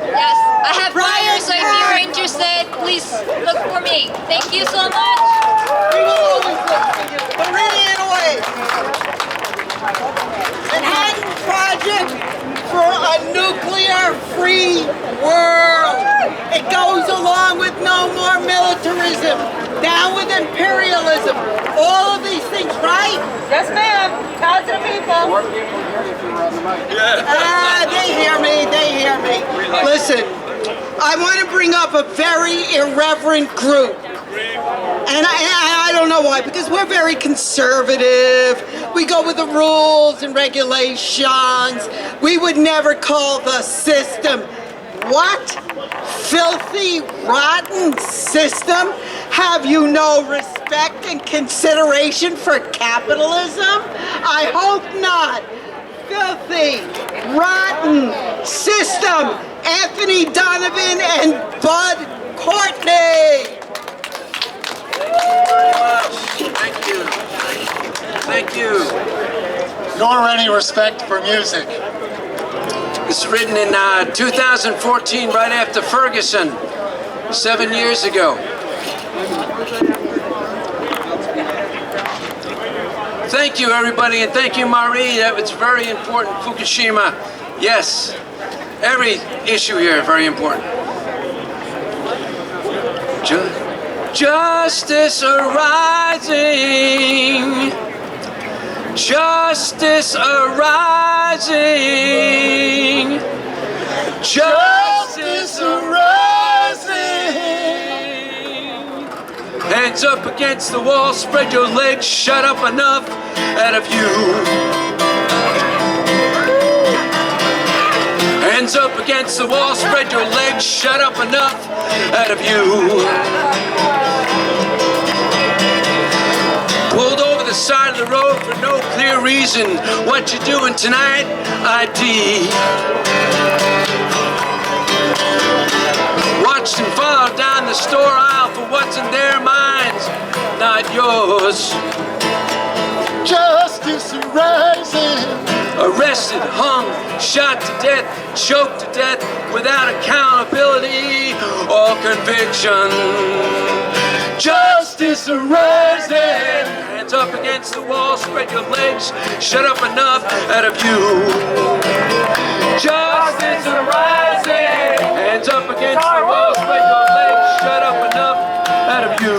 Yes, I have flyers, so if you're interested, please look for me. Thank you so much. We will always look for you. Meridian away. Manhattan Project for a nuclear-free world. It goes along with no more militarism, down with imperialism, all of these things, right? Yes, ma'am. Talk to the people. They hear me, they hear me. Listen, I want to bring up a very irreverent group. And I don't know why, because we're very conservative. We go with the rules and regulations. We would never call the system, what? Filthy, rotten system? Have you no respect and consideration for capitalism? I hope not. Filthy, rotten system. Anthony Donovan and Bud Courtney. Thank you. Thank you. Nor any respect for music. It's written in 2014, right after Ferguson, 7 years ago. Thank you, everybody, and thank you, Marie. That was very important. Fukushima, yes. Every issue here, very important. Justice arising. Justice arising. Justice arising. Hands up against the wall, spread your legs, shut up enough out of you. Hands up against the wall, spread your legs, shut up enough out of you. Pulled over the side of the road for no clear reason. What you doing tonight? ID. Watched and followed down the store aisle for what's in their minds, not yours. Justice arising. Arrested, hung, shot to death, choked to death without accountability or conviction. Justice arising. Hands up against the wall, spread your legs, shut up enough out of you. Justice arising. Hands up against the wall, spread your legs, shut up enough out of you.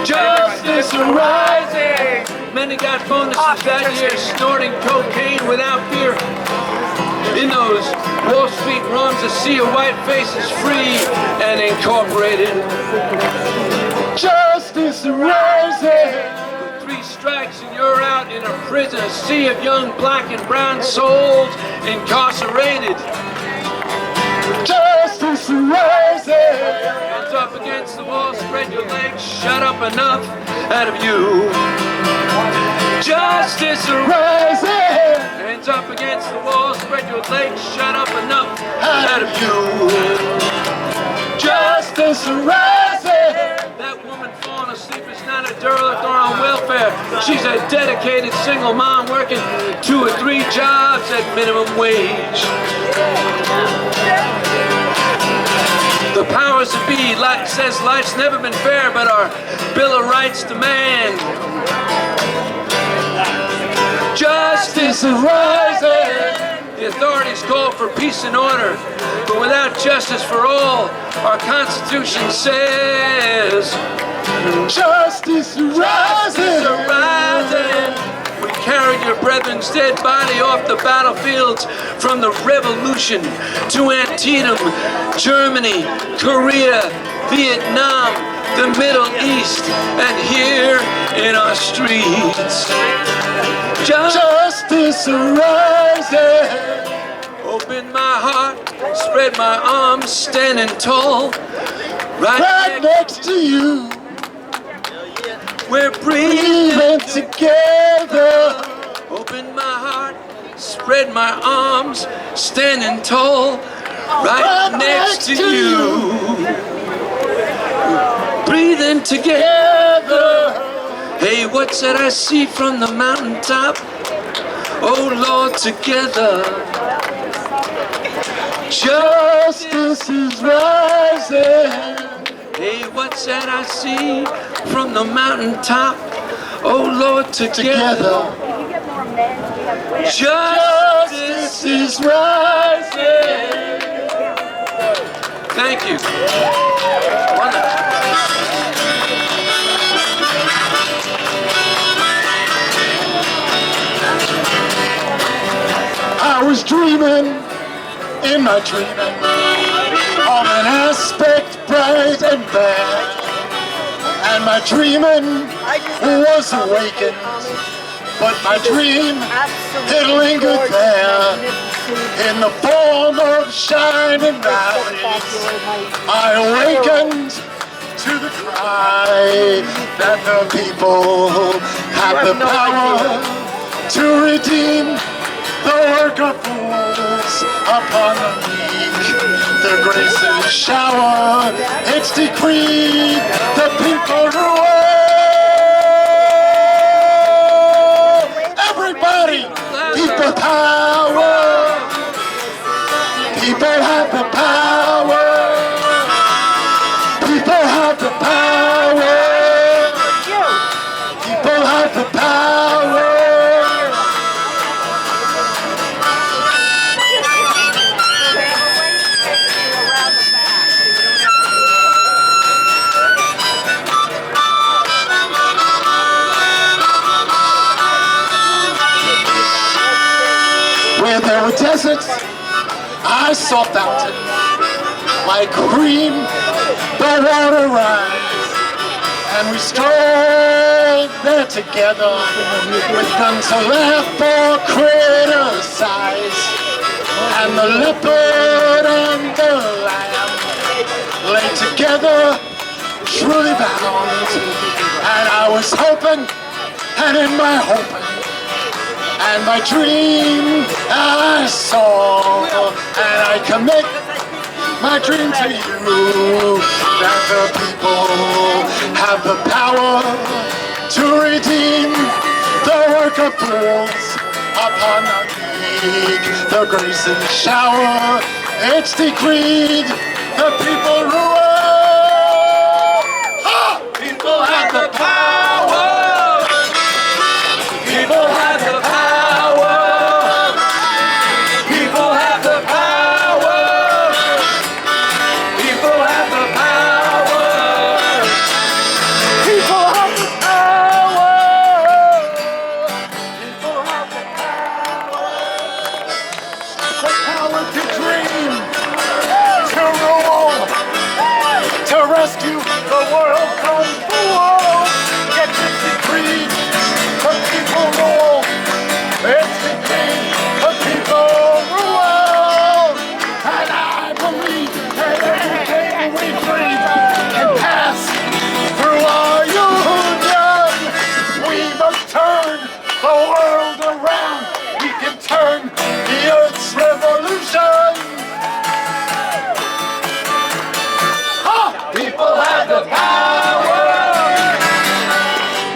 Justice arising. Many got bonuses that year, snorting cocaine without fear. In those Wall Street rooms, a sea of white faces, free and incorporated. Justice arising. With 3 strikes and you're out in a prison, a sea of young black and brown souls incarcerated. Justice arising. Hands up against the wall, spread your legs, shut up enough out of you. Justice arising. Hands up against the wall, spread your legs, shut up enough out of you. Justice arising. That woman falling asleep is not a derelict or on welfare. She's a dedicated single mom working 2 or 3 jobs at minimum wage. The powers that be says life's never been fair, but our Bill of Rights demand justice arising. The authorities call for peace and order, but without justice for all, our Constitution says justice arising. Justice arising. We carried your brethren's dead body off the battlefields from the revolution to Antietam, Germany, Korea, Vietnam, the Middle East, and here in our streets. Justice arising. Open my heart, spread my arms, standing tall, right next to you. We're breathing together. Open my heart, spread my arms, standing tall, right next to you. Breathing together. Hey, what's that I see from the mountaintop? Oh Lord, together. Justice is rising. Hey, what's that I see from the mountaintop? Oh Lord, together. Justice is rising. Thank you. Wonderful. I was dreaming in my dreaming of an aspect bright and bad, and my dreaming was awakened, but my dream, it lingered there in the form of shining valleys. I awakened to the cry that the people have the power to redeem the work of fools upon the meek. The graces shower, it's decreed, the people rule. Everybody, people power. People have the power. People have the power. People have the power. Where there were deserts, I saw fountains. Like cream, the water rise. And we strolled there together with none to laugh or criticize. And the leopard and the lamb lay together, truly bound. And I was hoping, and in my hoping, and my dream I saw, and I commit my dream to you, that the people have the power to redeem the work of fools upon the meek. The grace and shower, it's decreed, the people rule. Ha! People have the power. People have the power. People have the power. People have the power. People have the power. People have the power. The power to dream, to rule, to rescue the world from fools. Get this decree, the people rule. It's decree, the people rule. And I believe that everything we dream can pass through our union. We must turn the world around. We can turn the earth's revolution. People have the power.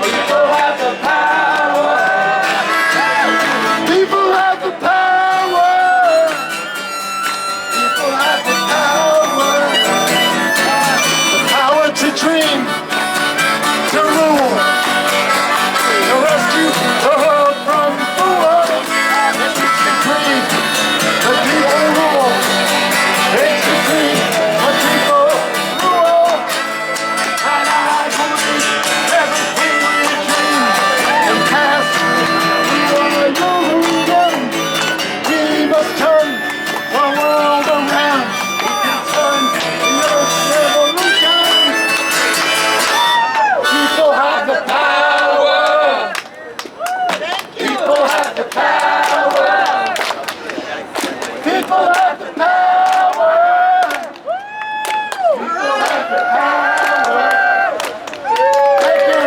People have the power. People have the power. People have the power. The power to dream, to rule, to rescue the world from fools. It's decreed, the people rule. It's decreed, the people rule. And I believe everything we dream can pass through our union. We must turn the world around. We can turn the earth's revolution. People have the power. People have the power. People have the power. People have the power. Thank you.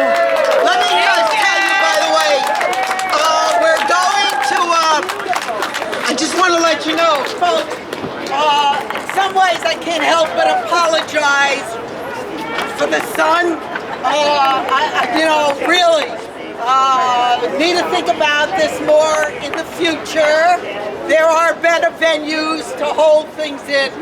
Let me just tell you, by the way, we're going to, I just want to let you know, folks, in some ways I can't help but apologize for the sun. Really, need to think about this more in the future. There are better venues to hold things in.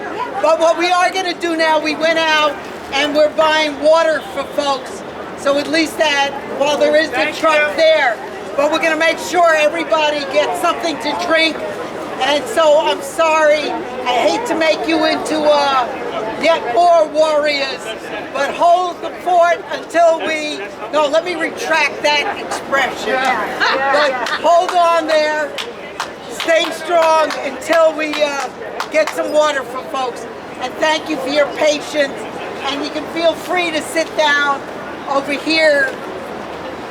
But what we are going to do now, we went out and we're buying water for folks. So at least that, while there is the truck there, but we're going to make sure everybody gets something to drink. And so I'm sorry, I hate to make you into yet more warriors, but hold the fort until let me retract that expression. But hold on there, stay strong until we get some water for folks. and thank you for your patience. And you can feel free to sit down over here.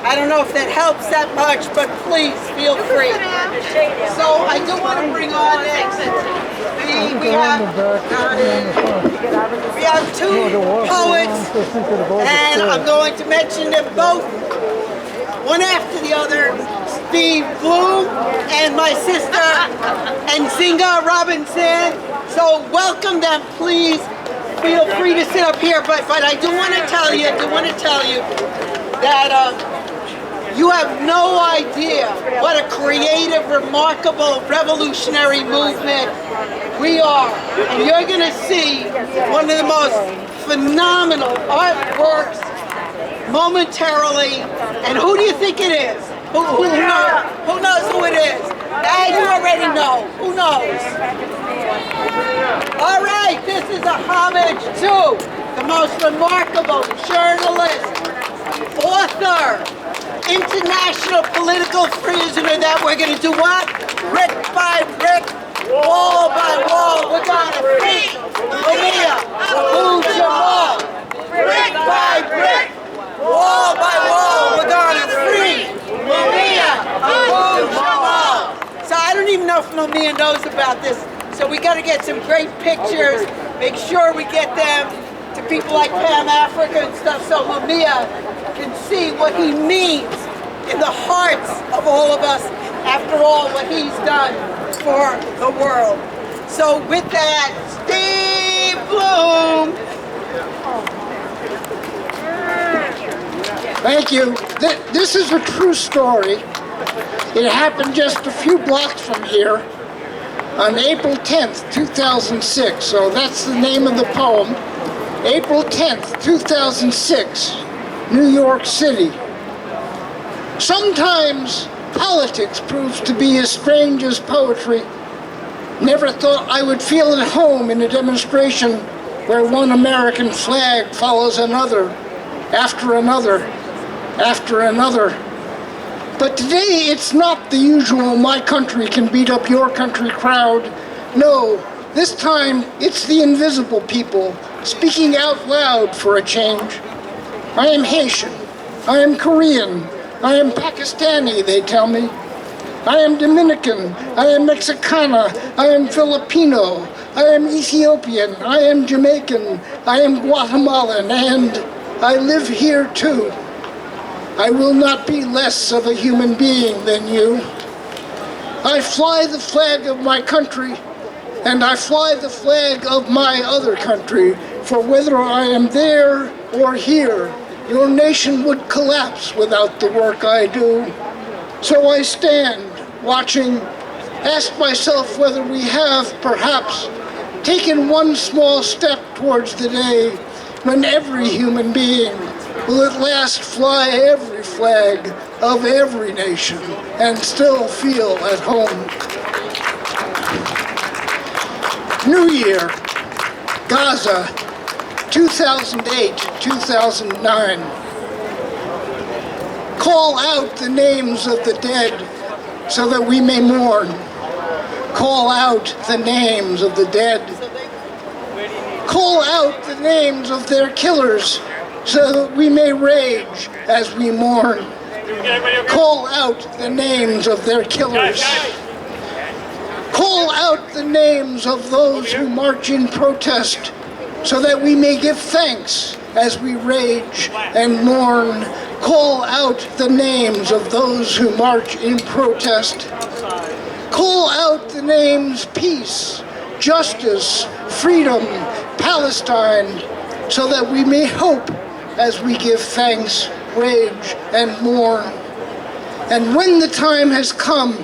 I don't know if that helps that much, but please feel free. So I do want to bring on next. We have two poets, and I'm going to mention them both, one after the other. Steve Bloom and my sister, Nzinga Robinson. So welcome them, please. Feel free to sit up here, but I do want to tell you, that you have no idea what a creative, remarkable, revolutionary movement we are. And you're going to see one of the most phenomenal artworks momentarily. And who do you think it is? Who knows who it is? You already know. Who knows? All right, this is a homage to the most remarkable journalist, author, international political prisoner that we're going to do what? Brick by brick, wall by wall, we're going to free Mumia Abu-Jamal. Brick by brick, wall by wall, we're going to free Mumia Abu-Jamal. So I don't even know if Mumia knows about this. So we got to get some great pictures, make sure we get them to people like Pam Africa and stuff, so Mumia can see what he means in the hearts of all of us, after all what he's done for the world. So with that, Steve Bloom. Thank you. This is a true story. It happened just a few blocks from here on April 10th, 2006. So that's the name of the poem. April 10th, 2006, New York City. Sometimes politics proves to be as strange as poetry. Never thought I would feel at home in a demonstration where one American flag follows another, after another, after another. But today it's not the usual my country can beat up your country crowd. No, this time it's the invisible people speaking out loud for a change. I am Haitian, I am Korean, I am Pakistani, they tell me. I am Dominican, I am Mexicana, I am Filipino, I am Ethiopian, I am Jamaican, I am Guatemalan, and I live here too. I will not be less of a human being than you. I fly the flag of my country, and I fly the flag of my other country, for whether I am there or here, your nation would collapse without the work I do. So I stand, watching, ask myself whether we have, perhaps, taken one small step towards the day when every human being will at last fly every flag of every nation and still feel at home. New Year, Gaza, 2008-2009. Call out the names of the dead so that we may mourn. Call out the names of the dead. Call out the names of their killers so that we may rage as we mourn. Call out the names of their killers. Call out the names of those who march in protest so that we may give thanks as we rage and mourn. Call out the names of those who march in protest. Call out the names peace, justice, freedom, Palestine, so that we may hope as we give thanks, rage, and mourn. And when the time has come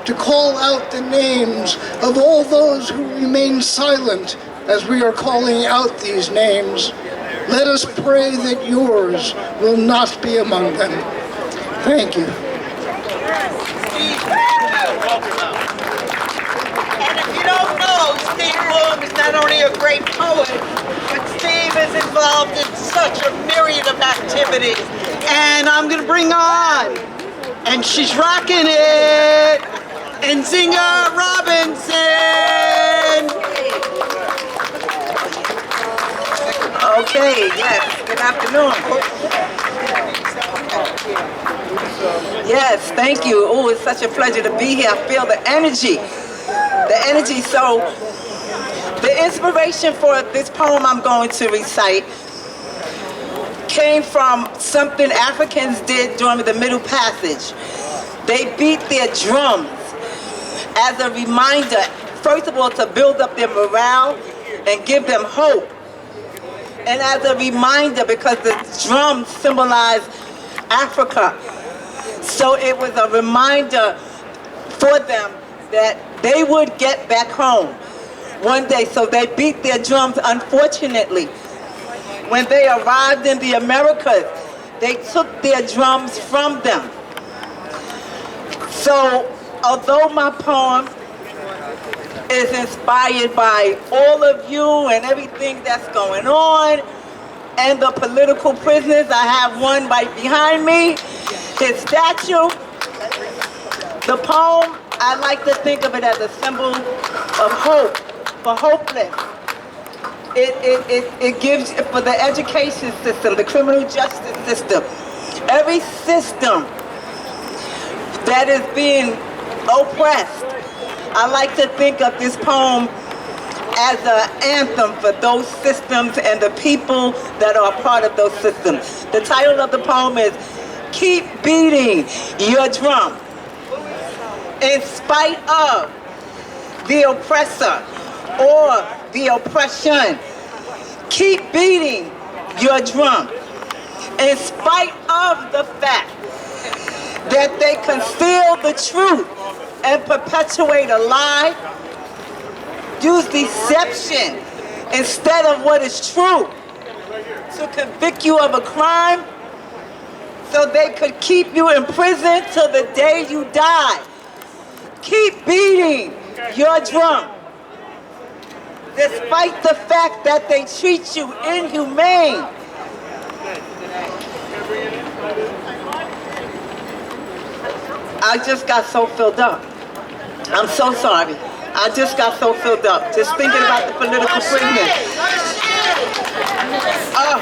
to call out the names of all those who remain silent as we are calling out these names, let us pray that yours will not be among them. Thank you. And if you don't know, Steve Bloom is not only a great poet, but Steve is involved in such a myriad of activities. And I'm going to bring on, and she's rocking it, Nzinga Robinson. Okay, yes, good afternoon. Yes, thank you. Oh, it's such a pleasure to be here. I feel the energy. The energy. So, the inspiration for this poem I'm going to recite came from something Africans did during the Middle Passage. They beat their drums as a reminder, first of all, to build up their morale and give them hope. And as a reminder, because the drums symbolize Africa, so it was a reminder for them that they would get back home one day. So they beat their drums. Unfortunately, when they arrived in the Americas, they took their drums from them. So although my poem is inspired by all of you and everything that's going on, and the political prisoners, I have one right behind me, his statue. The poem, I like to think of it as a symbol of hope, for hopeless. It gives, for the education system, the criminal justice system, every system that is being oppressed, I like to think of this poem as an anthem for those systems and the people that are a part of those systems. The title of the poem is Keep Beating Your Drum. In spite of the oppressor or the oppression, keep beating your drum. In spite of the fact that they conceal the truth and perpetuate a lie, use deception instead of what is true to convict you of a crime so they could keep you in prison till the day you die. Keep beating your drum. Despite the fact that they treat you inhumane. I just got so filled up. I'm so sorry. I just got so filled up just thinking about the political prisoners. Oh,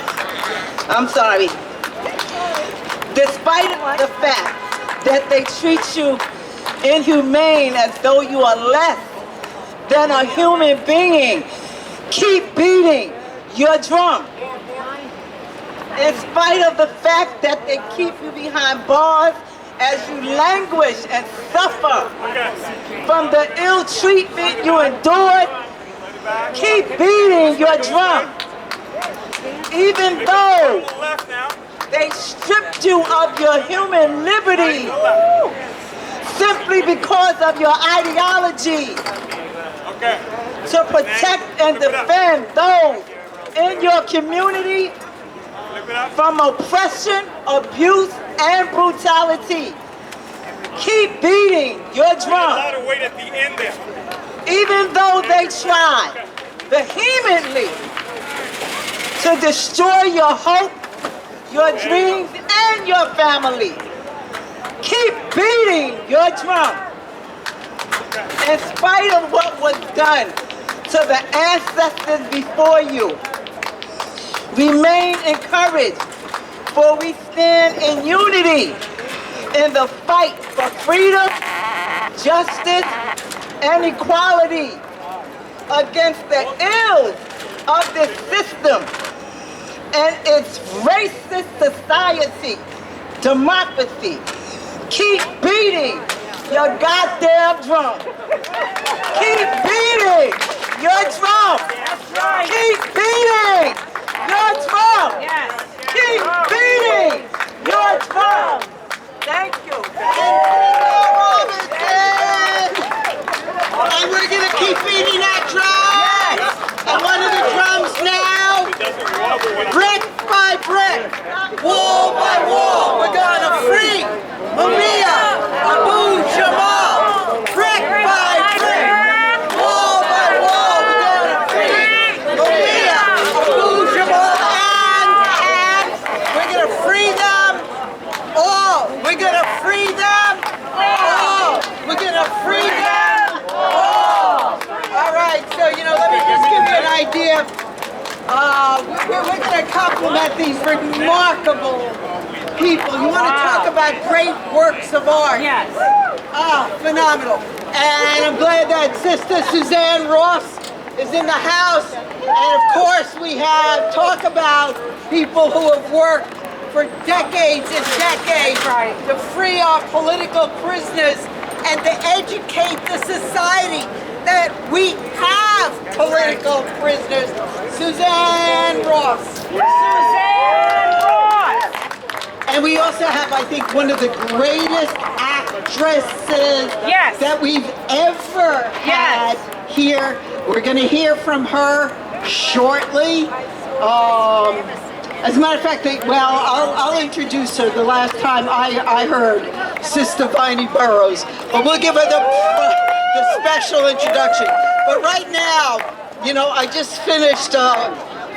I'm sorry. Despite the fact that they treat you inhumane as though you are less than a human being, keep beating your drum. In spite of the fact that they keep you behind bars as you languish and suffer from the ill treatment you endured, keep beating your drum. Even though they stripped you of your human liberty simply because of your ideology to protect and defend those in your community from oppression, abuse, and brutality. Keep beating your drum. Even though they try vehemently to destroy your hope, your dreams, and your family, keep beating your drum. In spite of what was done to the ancestors before you, remain encouraged, for we stand in unity in the fight for freedom, justice, and equality against the ills of this system and its racist society, democracy. Keep beating your goddamn drum. Keep beating your drum. Keep beating your drum. Keep beating your drum. Thank you. And we're going to keep beating that drum. And one of the drums now, brick by brick, wall by wall, we're going to free Maria Abu Jamal. Brick by brick, wall by wall, we're going to free Maria Abu Jamal. And we're going to free them all. We're going to free them all. We're going to free them all. All right, so, let me just give you an idea we're going to compliment these remarkable people. You want to talk about great works of art? Yes. Phenomenal. And I'm glad that Sister Suzanne Ross is in the house. And of course we have talk about people who have worked for decades and decades to free our political prisoners and to educate the society that we have political prisoners. Suzanne Ross. Suzanne Ross. And we also have, I think, one of the greatest actresses that we've ever had here. We're going to hear from her shortly. As a matter of fact, I'll introduce her. The last time I heard Sister Viney Burroughs, but we'll give her the special introduction. But right now, you know, I just finished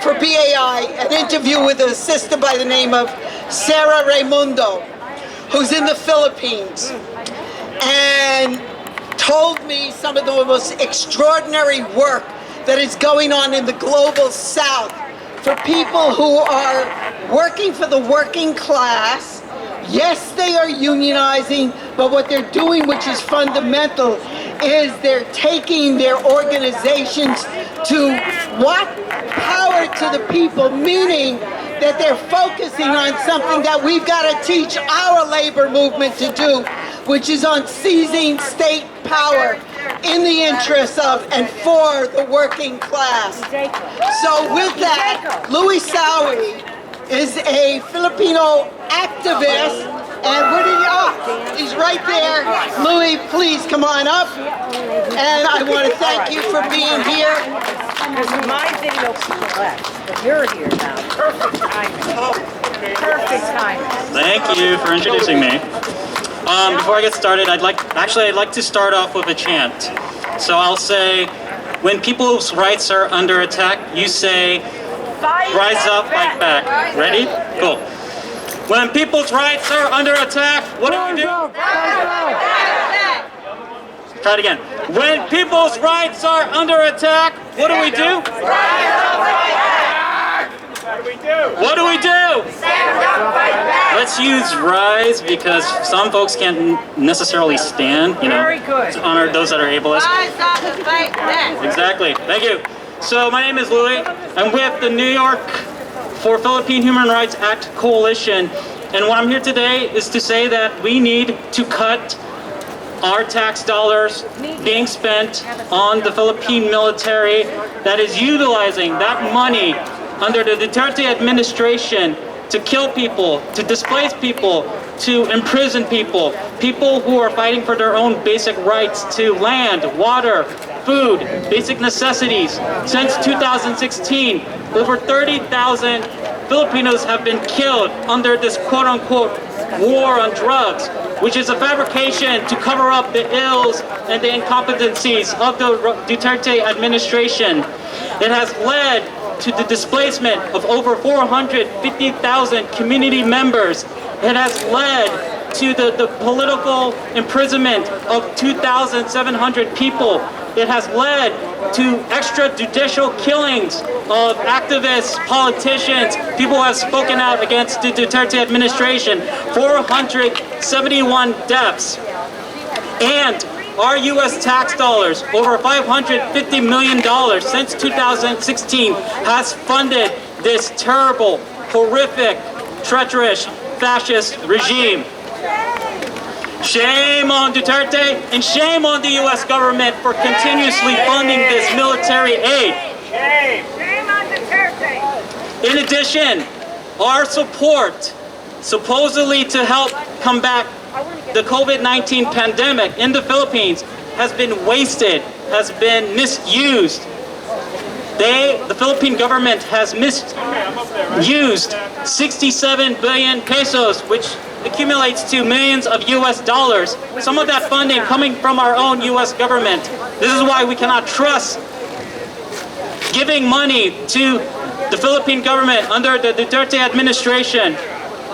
for BAI an interview with a sister by the name of Sarah Raimundo, who's in the Philippines, and told me some of the most extraordinary work that is going on in the global South for people who are working for the working class. Yes, they are unionizing, but what they're doing, which is fundamental, is they're taking their organizations to what? Power to the people, meaning that they're focusing on something that we've got to teach our labor movement to do, which is on seizing state power in the interests of and for the working class. So with that, Louis Sawi is a Filipino activist, and he's right there. Louis, please come on up. And I want to thank you for being here. My video people left, but you're here now. Perfect timing. Perfect timing. Thank you for introducing me. Before I get started, I'd like to start off with a chant. So I'll say, when people's rights are under attack, you say, rise up, fight back. Ready? Cool. When people's rights are under attack, what do we do? Try it again. When people's rights are under attack, what do we do? What do we do? Stand up, fight back. Let's use rise because some folks can't necessarily stand, you know, to honor those that are ableist. Rise up and fight back. Exactly. Thank you. So my name is Louis. I'm with the New York for Philippine Human Rights Act Coalition, and what I'm here today is to say that we need to cut our tax dollars being spent on the Philippine military that is utilizing that money under the Duterte administration to kill people, to displace people, to imprison people, people who are fighting for their own basic rights to land, water, food, basic necessities. Since 2016, over 30,000 Filipinos have been killed under this quote-unquote war on drugs, which is a fabrication to cover up the ills and the incompetencies of the Duterte administration. It has led to the displacement of over 450,000 community members. It has led to the political imprisonment of 2,700 people. It has led to extrajudicial killings of activists, politicians, people who have spoken out against the Duterte administration, 471 deaths. And our U.S. tax dollars, over $550 million since 2016, has funded this terrible, horrific, treacherous, fascist regime. Shame on Duterte and shame on the U.S. government for continuously funding this military aid. Shame on Duterte. In addition, our support, supposedly to help combat the COVID-19 pandemic in the Philippines, has been wasted, has been misused. The Philippine government has misused 67 billion pesos, which accumulates to millions of US dollars. Some of that funding coming from our own US government. This is why we cannot trust giving money to the Philippine government under the Duterte administration.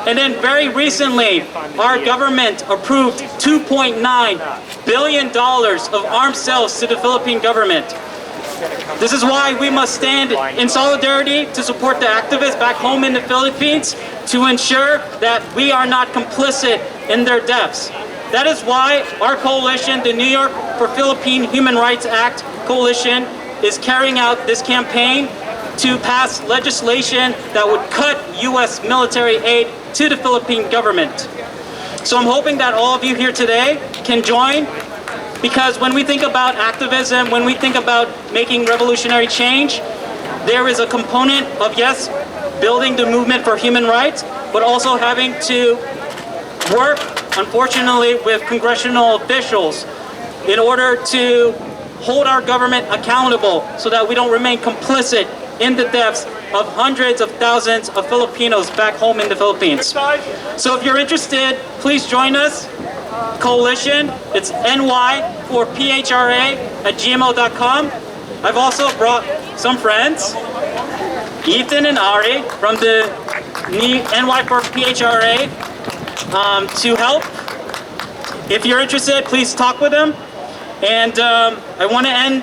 And then very recently, our government approved $2.9 billion of arms sales to the Philippine government. This is why we must stand in solidarity to support the activists back home in the Philippines to ensure that we are not complicit in their deaths. That is why our coalition, the New York for Philippine Human Rights Act Coalition, is carrying out this campaign to pass legislation that would cut U.S. military aid to the Philippine government. So I'm hoping that all of you here today can join, because when we think about activism, when we think about making revolutionary change, there is a component of, yes, building the movement for human rights, but also having to work, unfortunately, with congressional officials in order to hold our government accountable so that we don't remain complicit in the deaths of hundreds of thousands of Filipinos back home in the Philippines. So if you're interested, please join us. Coalition, it's ny4phra@gmail.com. I've also brought some friends, Ethan and Ari from the NY4PHRA, to help. If you're interested, please talk with them. And I want to end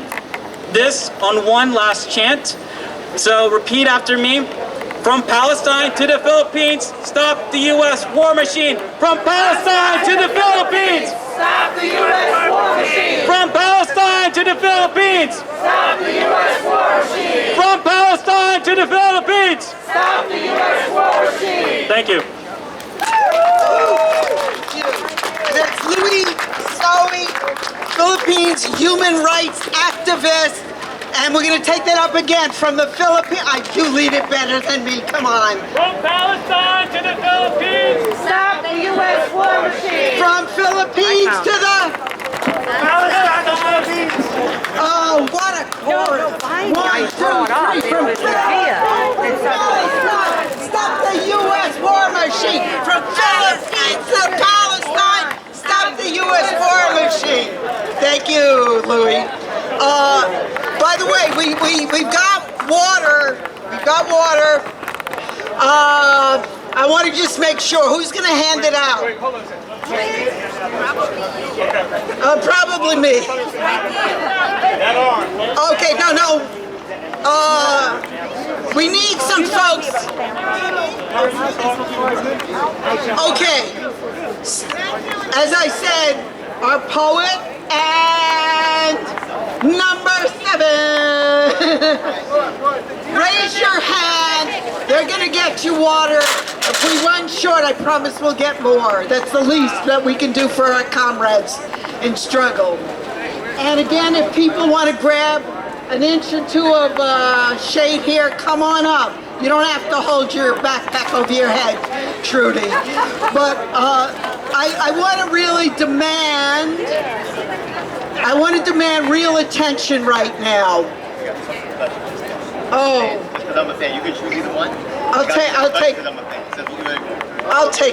this on one last chant. So repeat after me. From Palestine to the Philippines, stop the U.S. war machine. From Palestine to the Philippines, Stop the U.S. war machine! from Palestine to the Philippines, Stop the U.S. war machine! from Palestine to the Philippines. Stop the U.S. war machine! Thank you. That's Louis Sowie, Philippines human rights activist. And we're going to take that up again from the Philippines. You lead it better than me. Come on. From Palestine to the Philippines! Stop the U.S. war machine! From Philippines to the... Palestine to the Philippines! Oh, what a chorus. 1, 2, 3. From Palestine. Stop the U.S. war machine. From Philippines to Palestine. Stop the U.S. war machine. Thank you, Louis. By the way, we've got water. We've got water. I want to just make sure. Who's going to hand it out? Probably me. Okay, no. We need some folks. Okay. As I said, our poet and number 7. Raise your hand. They're going to get you water. If we run short, I promise we'll get more. That's the least that we can do for our comrades in struggle. And again, if people want to grab an inch or two of shade here, come on up. You don't have to hold your backpack over your head, Trudy. But I want to really demand real attention right now. Oh. Because I'm a fan. You can choose either one. I'll take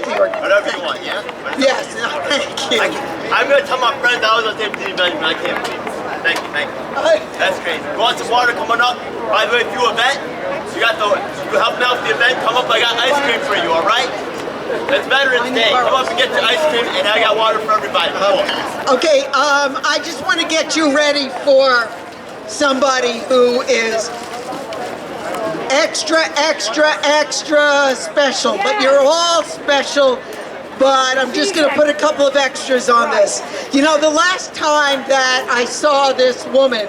your. Whatever you want, yeah? Yes, thank you. I'm going to tell my friends I was on the same event, but I can't believe it. Thank you. That's crazy. You want some water coming up? By the way, if you're event, you help me out with the event, come up, I got ice cream for you, alright? It's Veterans Day. Come up and get the ice cream, and I got water for everybody. Okay, I just want to get you ready for somebody who is extra special. But you're all special, but I'm just going to put a couple of extras on this. You know, the last time that I saw this woman,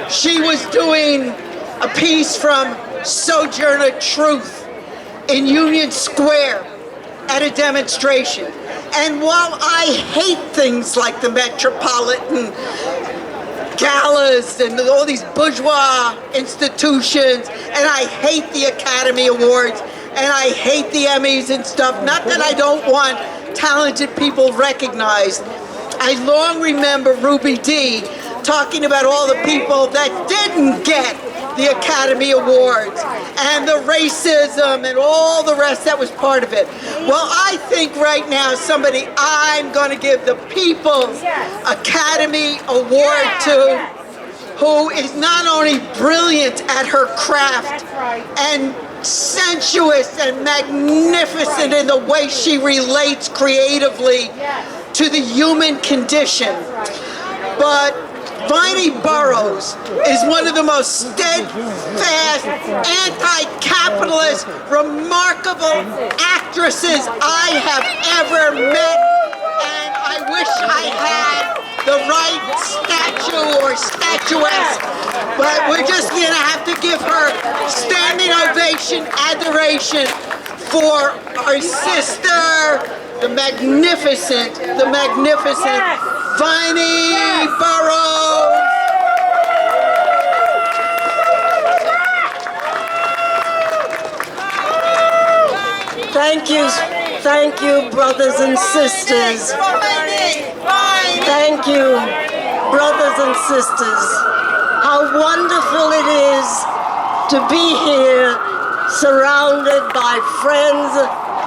she was doing a piece from Sojourner Truth in Union Square at a demonstration. And while I hate things like the Metropolitan galas and all these bourgeois institutions, and I hate the Academy Awards, and I hate the Emmys and stuff, not that I don't want talented people recognized, I long remember Ruby Dee talking about all the people that didn't get the Academy Awards and the racism and all the rest that was part of it. Well, I think right now I'm going to give the People's Academy Award to, who is not only brilliant at her craft and sensuous and magnificent in the way she relates creatively to the human condition, but Vinnie Burrows is one of the most steadfast, anti-capitalist, remarkable actresses I have ever met, and I wish I had the right statue or statuette, but we're just gonna have to give her standing ovation, adoration for our sister, the magnificent Vinnie Burrows. Thank you, brothers and sisters. Thank you, brothers and sisters. How wonderful it is to be here, surrounded by friends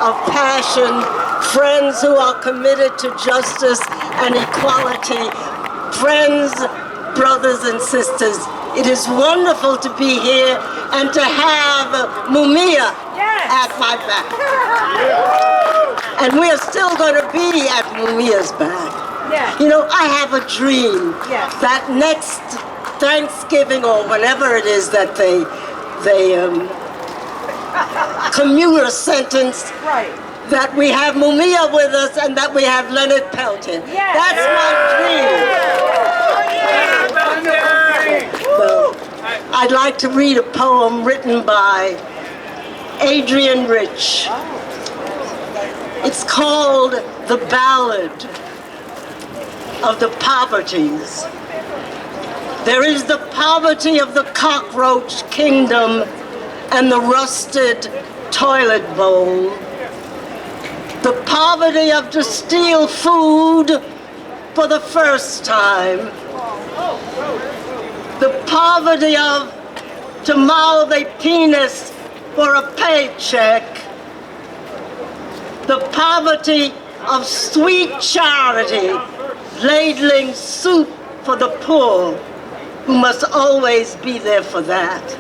of passion, friends who are committed to justice and equality, friends, brothers and sisters. It is wonderful to be here and to have Mumia at my back. And we are still going to be at Mumia's back. You know, I have a dream that next Thanksgiving or whenever it is that they commute a sentence, that we have Mumia with us and that we have Leonard Peltier. That's my dream. Well, I'd like to read a poem written by Adrienne Rich. It's called The Ballad of the Poverties. There is the poverty of the cockroach kingdom and the rusted toilet bowl. The poverty of to steal food for the first time. The poverty of to mouth a penis for a paycheck. The poverty of sweet charity, ladling soup for the poor, who must always be there for that.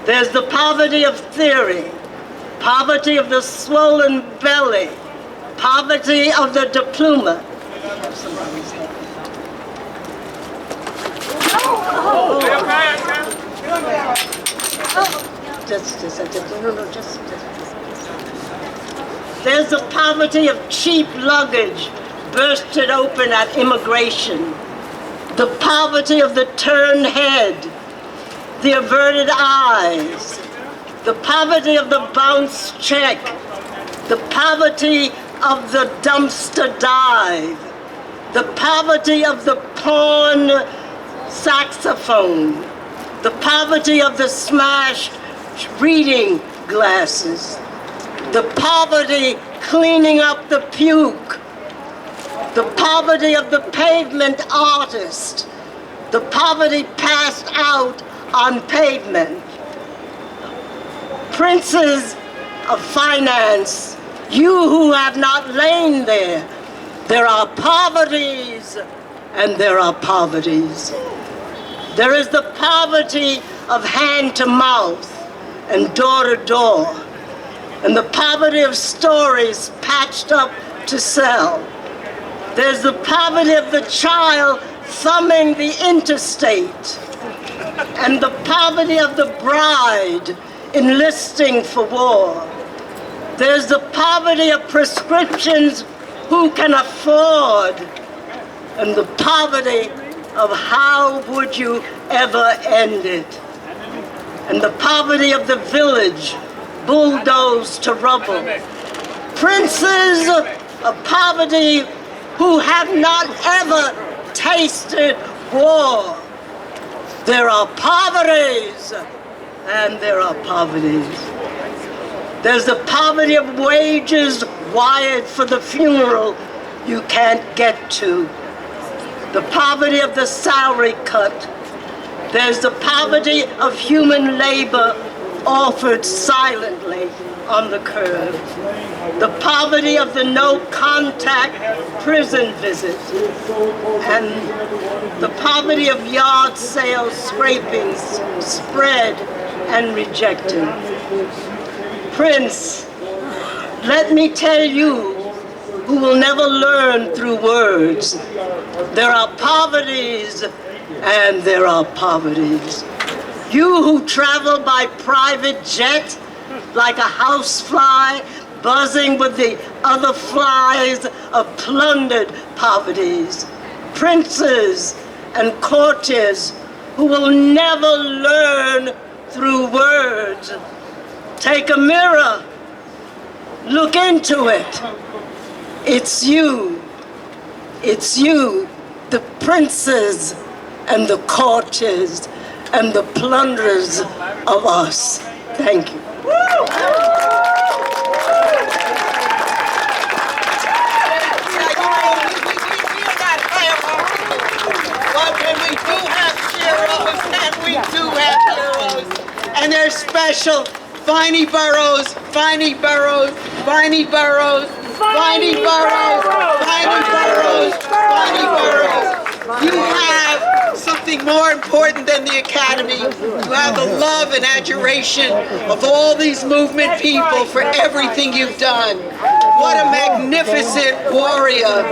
There's the poverty of theory, poverty of the swollen belly, poverty of the diploma. There's the poverty of cheap luggage bursted open at immigration, the poverty of the turned head, the averted eyes, the poverty of the bounced check, the poverty of the dumpster dive, the poverty of the porn saxophone, the poverty of the smashed reading glasses, the poverty cleaning up the puke, the poverty of the pavement artist, the poverty passed out on pavement. Princes of finance, you who have not lain there, there are poverties and there are poverties. There is the poverty of hand to mouth and door to door, and the poverty of stories patched up to sell. There's the poverty of the child thumbing the interstate, and the poverty of the bride enlisting for war. There's the poverty of prescriptions who can afford, and the poverty of how would you ever end it. And the poverty of the village bulldozed to rubble. Princes of poverty who have not ever tasted war. There are poverties and there are poverties. There's the poverty of wages wired for the funeral you can't get to. The poverty of the salary cut. There's the poverty of human labor offered silently on the curb. The poverty of the no-contact prison visit. And the poverty of yard sale scrapings spread and rejected. Prince, let me tell you who will never learn through words. There are poverties and there are poverties. You who travel by private jet like a housefly buzzing with the other flies of plundered poverties. Princes and courtiers who will never learn through words. Take a mirror, look into it. It's you, the princes and the courtiers and the plunderers of us. Thank you. And they're special. Viney Burrows, Viney Burrows, Viney Burrows, Viney Burrows, Viney Burrows, Viney Burrows. You have something more important than the Academy. You have the love and adjuration of all these movement people for everything you've done. What a magnificent warrior.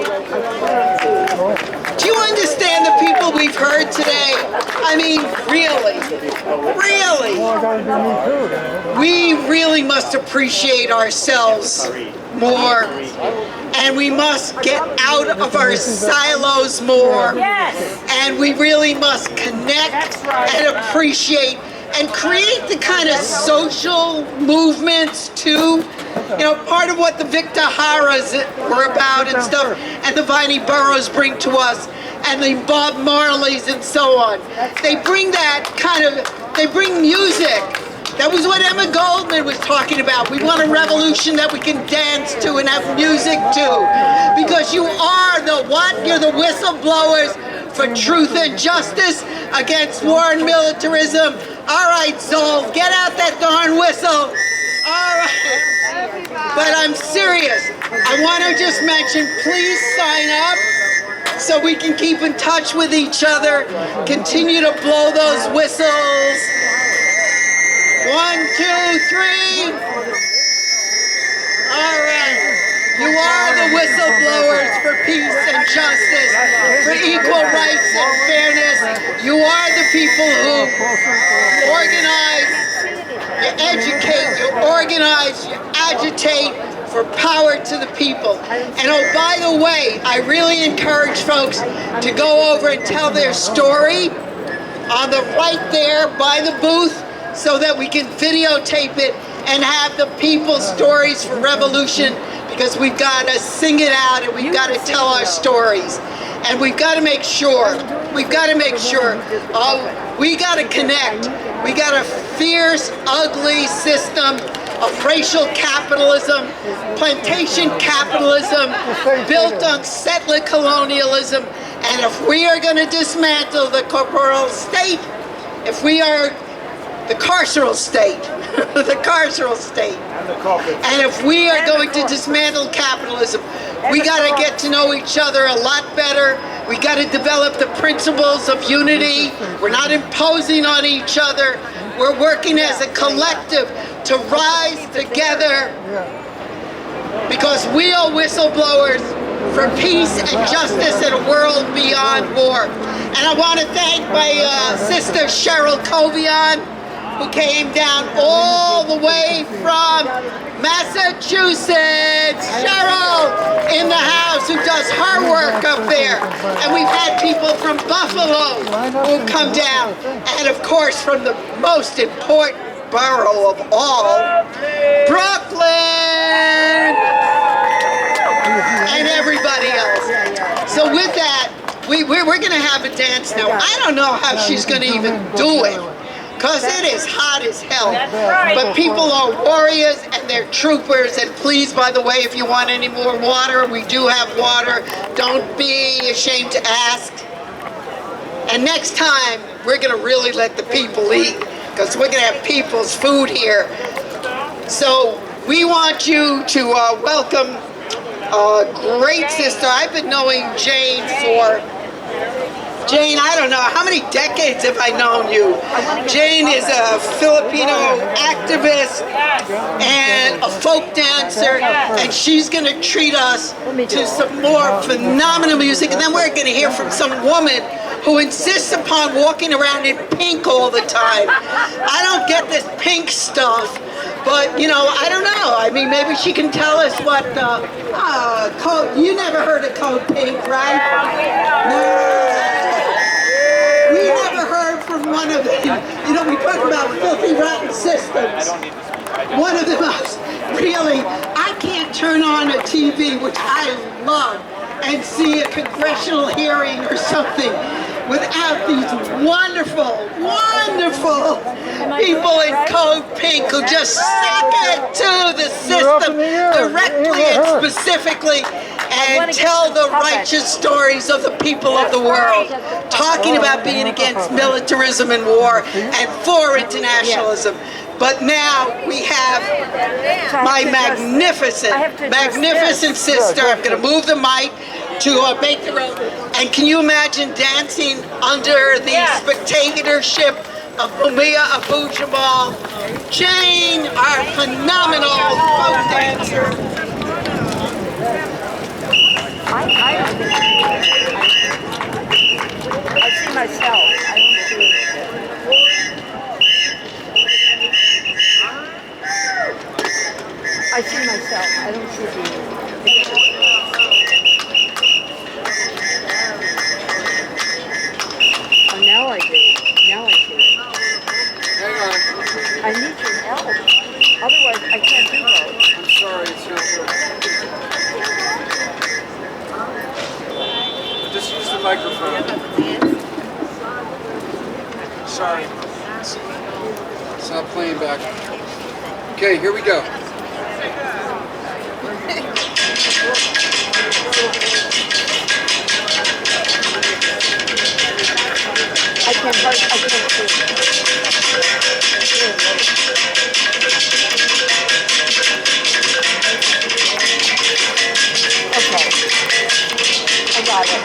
Do you understand the people we've heard today? I mean, really, really. We really must appreciate ourselves more. And we must get out of our silos more. And we really must connect and appreciate and create the kind of social movements too. You know, part of what the Victor Haras were about and stuff, and the Viney Burrows bring to us, and the Bob Marleys and so on. They bring that kind of, they bring music. That was what Emma Goldman was talking about. We want a revolution that we can dance to and have music to. Because you are the what? You're the whistleblowers for truth and justice against war and militarism. All right, Zoll, get out that darn whistle. All right. But I'm serious. I want to just mention, please sign up so we can keep in touch with each other. Continue to blow those whistles. 1, 2, 3. All right. You are the whistleblowers for peace and justice, for equal rights and fairness. You are the people who organize, you educate, you organize, you agitate for power to the people. And oh, by the way, I really encourage folks to go over and tell their story on the right there by the booth so that we can videotape it and have the people's stories for revolution, because we've got to sing it out and we've got to tell our stories. And we've got to make sure, we got to connect. We got a fierce, ugly system of racial capitalism, plantation capitalism, built on settler colonialism. And if we are going to dismantle the corporal state, if we are the carceral state, the carceral state, and if we are going to dismantle capitalism, we got to get to know each other a lot better. We got to develop the principles of unity. We're not imposing on each other. We're working as a collective to rise together, because we are whistleblowers for peace and justice in a world beyond war. And I want to thank my sister Cheryl Covian, who came down all the way from Massachusetts. Cheryl in the house, who does her work up there. And we've had people from Buffalo who come down. And of course, from the most important borough of all, Brooklyn, and everybody else. So with that, we're going to have a dance now. I don't know how she's going to even do it, because it is hot as hell. But people are warriors and they're troopers. And please, by the way, if you want any more water, we do have water. Don't be ashamed to ask. And next time, we're going to really let the people eat, because we're going to have people's food here. So we want you to welcome a great sister. I've been knowing Jane for Jane, I don't know, how many decades have I known you? Jane is a Filipino activist and a folk dancer, and she's going to treat us to some more phenomenal music, and then we're going to hear from some woman who insists upon walking around in pink all the time. I don't get this pink stuff, but you know, I don't know. I mean, maybe she can tell us what code. You never heard of Code Pink, right? No. We never heard from one of them. You know, we talk about filthy, rotten systems. One of the most, really, I can't turn on a TV, which I love, and see a congressional hearing or something without these wonderful, wonderful people in Code Pink who just suck it to the system directly and specifically and tell the righteous stories of the people of the world, talking about being against militarism and war and for internationalism. But now we have my magnificent sister. I'm going to move the mic to make the road. And can you imagine dancing under the spectatorship of Mumia Abu-Jamal? Jane, our phenomenal folk dancer. I see myself. I don't see I see myself. I don't see the. Oh, now I do. Now I see. Hang on. I need your help. Otherwise, I can't do both. I'm sorry, it's not good. Just use the microphone. Sorry. It's not playing back. Okay, here we go. I can't see. Okay. I got it.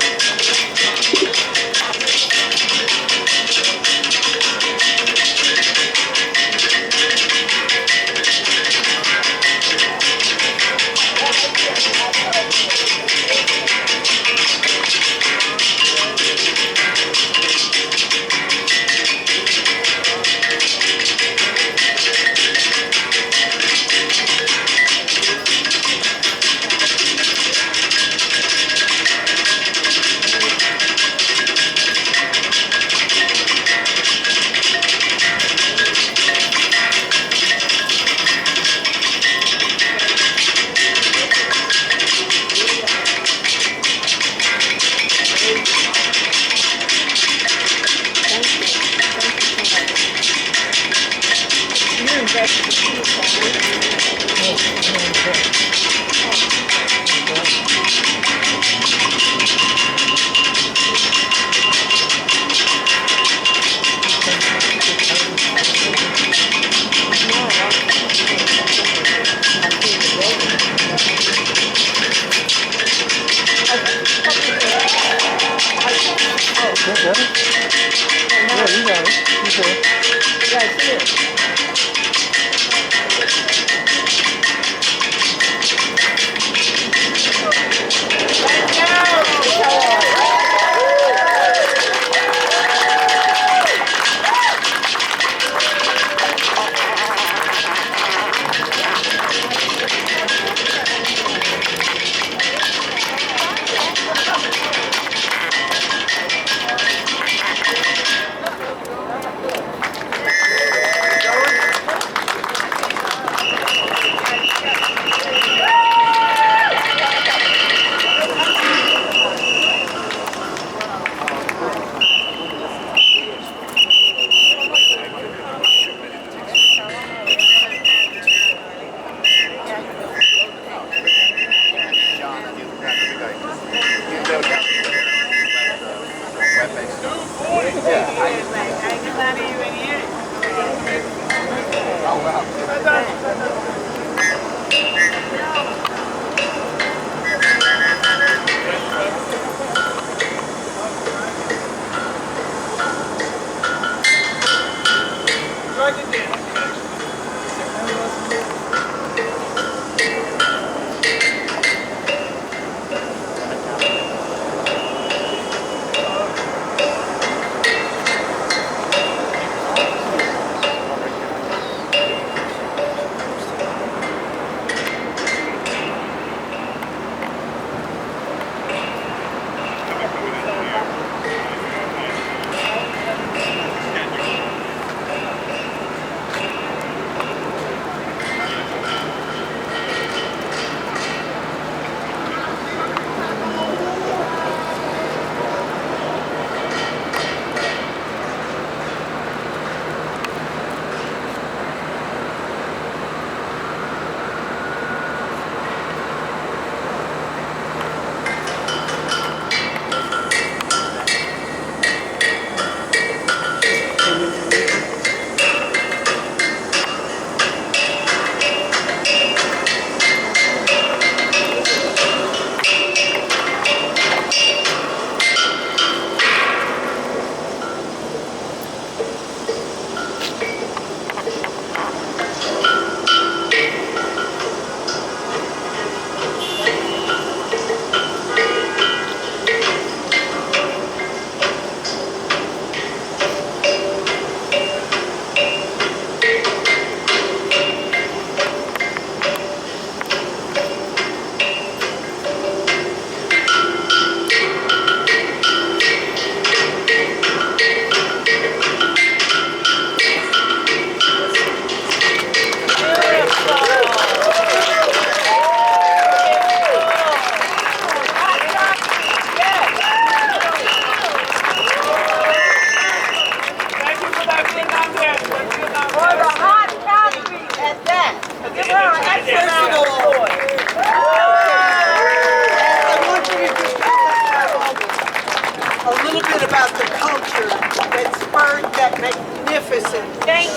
magnificent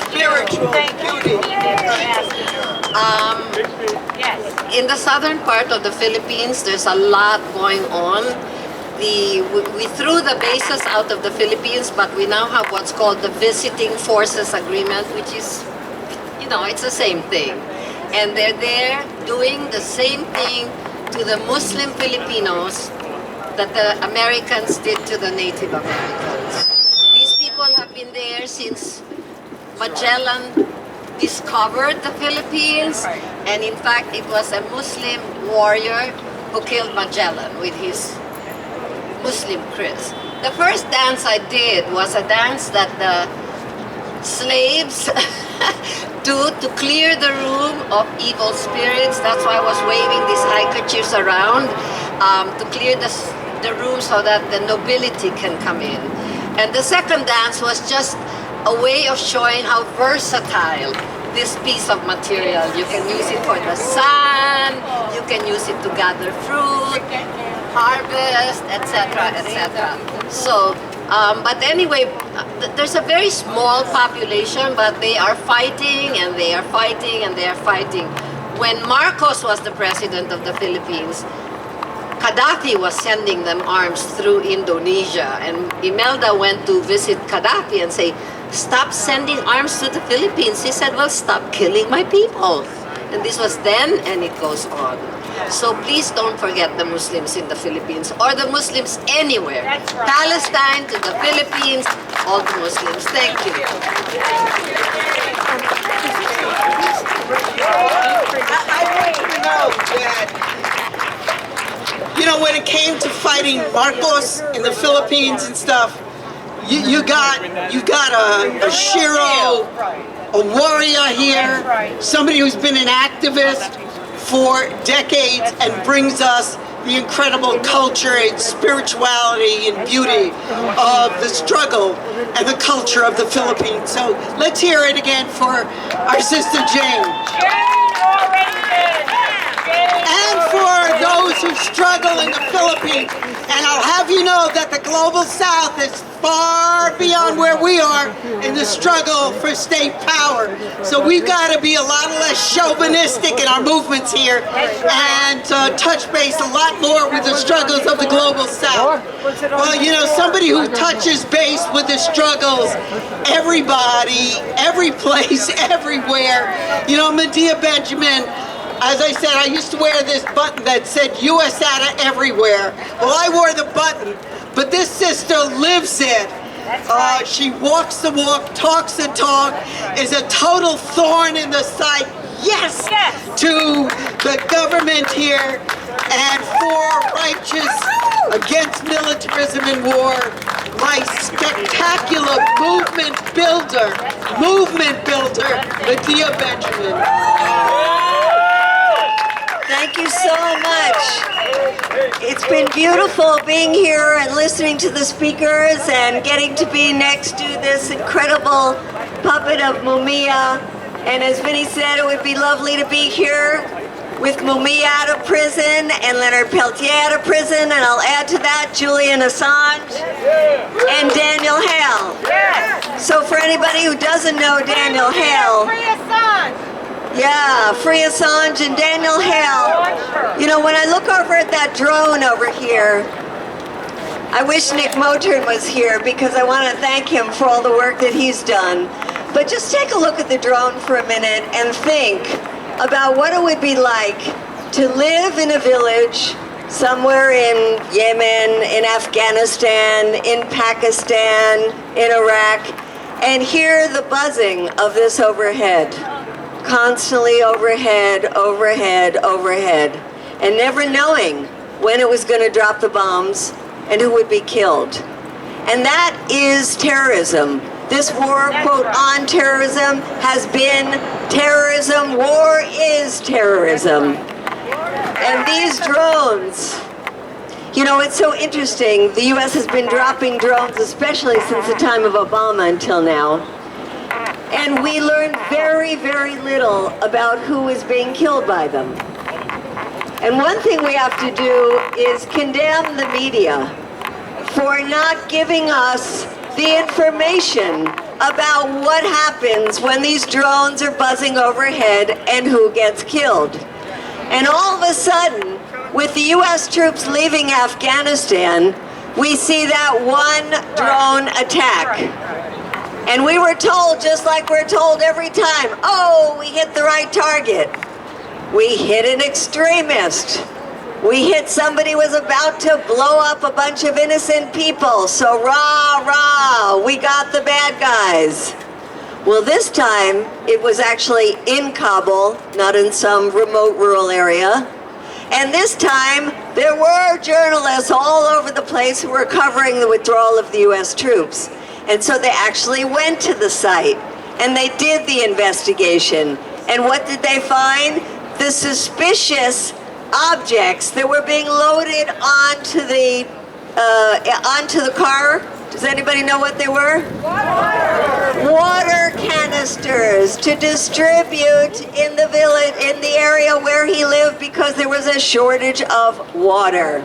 spiritual beauty. In the southern part of the Philippines, there's a lot going on. We threw the bases out of the Philippines, but we now have what's called the Visiting Forces Agreement, which is, it's the same thing. And they're there doing the same thing to the Muslim Filipinos that the Americans did to the Native Americans. These people have been there since Magellan discovered the Philippines, and in fact it was a Muslim warrior who killed Magellan with his Muslim Chris. The first dance I did was a dance that the slaves do to clear the room of evil spirits. That's why I was waving these handkerchiefs around to clear the room so that the nobility can come in. And the second dance was just a way of showing how versatile this piece of material. You can use it for the sun, you can use it to gather fruit, harvest, etc., etc. So, but anyway, there's a very small population, but they are fighting and they are fighting and they are fighting. When Marcos was the president of the Philippines, Gaddafi was sending them arms through Indonesia, and Imelda went to visit Gaddafi and say, "Stop sending arms to the Philippines." He said, "Well, stop killing my people." And this was then, and it goes on. So please don't forget the Muslims in the Philippines, or the Muslims anywhere. Palestine to the Philippines, all the Muslims. Thank you. I want you to know that, when it came to fighting Marcos in the Philippines and stuff, you got a Shiro, a warrior here, somebody who's been an activist for decades and brings us the incredible culture and spirituality and beauty of the struggle and the culture of the Philippines. So let's hear it again for our sister Jane. And for those who struggle in the Philippines. And I'll have you know that the Global South is far beyond where we are in the struggle for state power. So we've got to be a lot less chauvinistic in our movements here and touch base a lot more with the struggles of the Global South. Well, somebody who touches base with the struggles, everybody, every place, everywhere. Medea Benjamin, as I said, I used to wear this button that said USATA everywhere. Well, I wore the button, but this sister lives it. She walks the walk, talks the talk, is a total thorn in the side, yes, to the government here, and for righteous, against militarism and war, my spectacular movement builder, Medea Benjamin. Thank you so much. It's been beautiful being here and listening to the speakers and getting to be next to this incredible puppet of Mumia. And as Vinny said, it would be lovely to be here with Mumia out of prison and Leonard Peltier out of prison, and I'll add to that Julian Assange and Daniel Hale. So for anybody who doesn't know Daniel Hale, yeah, free Assange and Daniel Hale. When I look over at that drone over here, I wish Nick Motern was here because I want to thank him for all the work that he's done. But just take a look at the drone for a minute and think about what it would be like to live in a village somewhere in Yemen, in Afghanistan, in Pakistan, in Iraq, and hear the buzzing of this overhead. Constantly overhead, overhead, overhead, and never knowing when it was going to drop the bombs and who would be killed. And that is terrorism. This war, quote, on terrorism has been terrorism. War is terrorism. And these drones, it's so interesting. The U.S. has been dropping drones, especially since the time of Obama until now. And we learned very, very little about who is being killed by them. And one thing we have to do is condemn the media for not giving us the information about what happens when these drones are buzzing overhead and who gets killed. And all of a sudden, with the US troops leaving Afghanistan, we see that one drone attack. And we were told, just like we're told every time, oh, we hit the right target. We hit an extremist. We hit somebody who was about to blow up a bunch of innocent people. So rah, rah, we got the bad guys. Well, this time, it was actually in Kabul, not in some remote rural area. And this time, there were journalists all over the place who were covering the withdrawal of the US troops. And so they actually went to the site, and they did the investigation. And what did they find? The suspicious objects that were being loaded onto the car. Does anybody know what they were? Water canisters to distribute in the village, in the area where he lived, because there was a shortage of water.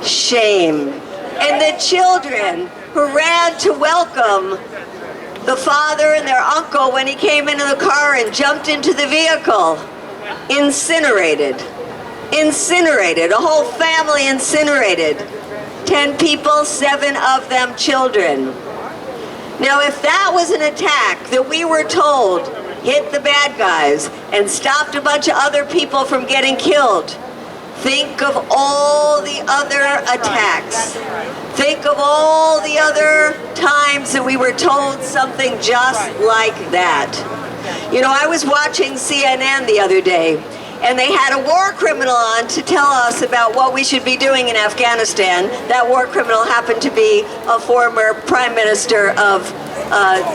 Shame. And the children who ran to welcome the father and their uncle when he came into the car and jumped into the vehicle. Incinerated. Incinerated. A whole family incinerated. 10 people, 7 of them children. Now, if that was an attack that we were told hit the bad guys and stopped a bunch of other people from getting killed, think of all the other attacks. Think of all the other times that we were told something just like that. You know, I was watching CNN the other day, and they had a war criminal on to tell us about what we should be doing in Afghanistan. That war criminal happened to be a former Prime Minister of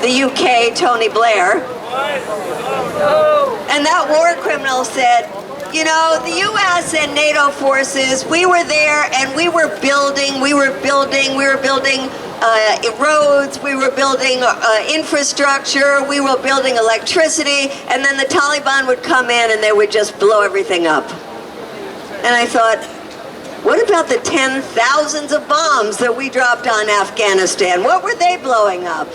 the UK, Tony Blair. And that war criminal said, you know, the US and NATO forces, we were there and we were building roads, we were building infrastructure, we were building electricity, and then the Taliban would come in and they would just blow everything up. And I thought, what about the 10,000s of bombs that we dropped on Afghanistan? What were they blowing up?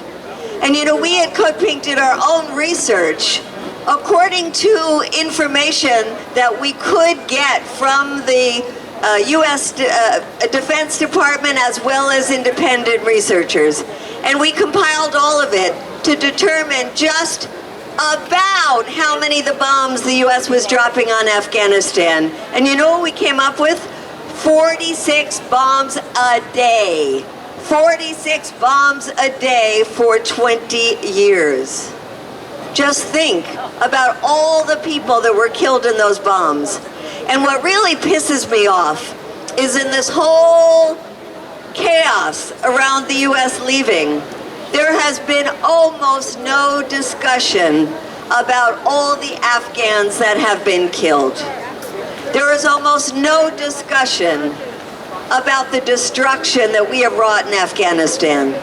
And you know, we at Cookpink did our own research. According to information that we could get from the U.S. Defense Department as well as independent researchers. And we compiled all of it to determine just about how many of the bombs the U.S. was dropping on Afghanistan. And you know what we came up with? 46 bombs a day. 46 bombs a day for 20 years. Just think about all the people that were killed in those bombs. And what really pisses me off is in this whole chaos around the U.S. leaving, there has been almost no discussion about all the Afghans that have been killed. There is almost no discussion about the destruction that we have wrought in Afghanistan.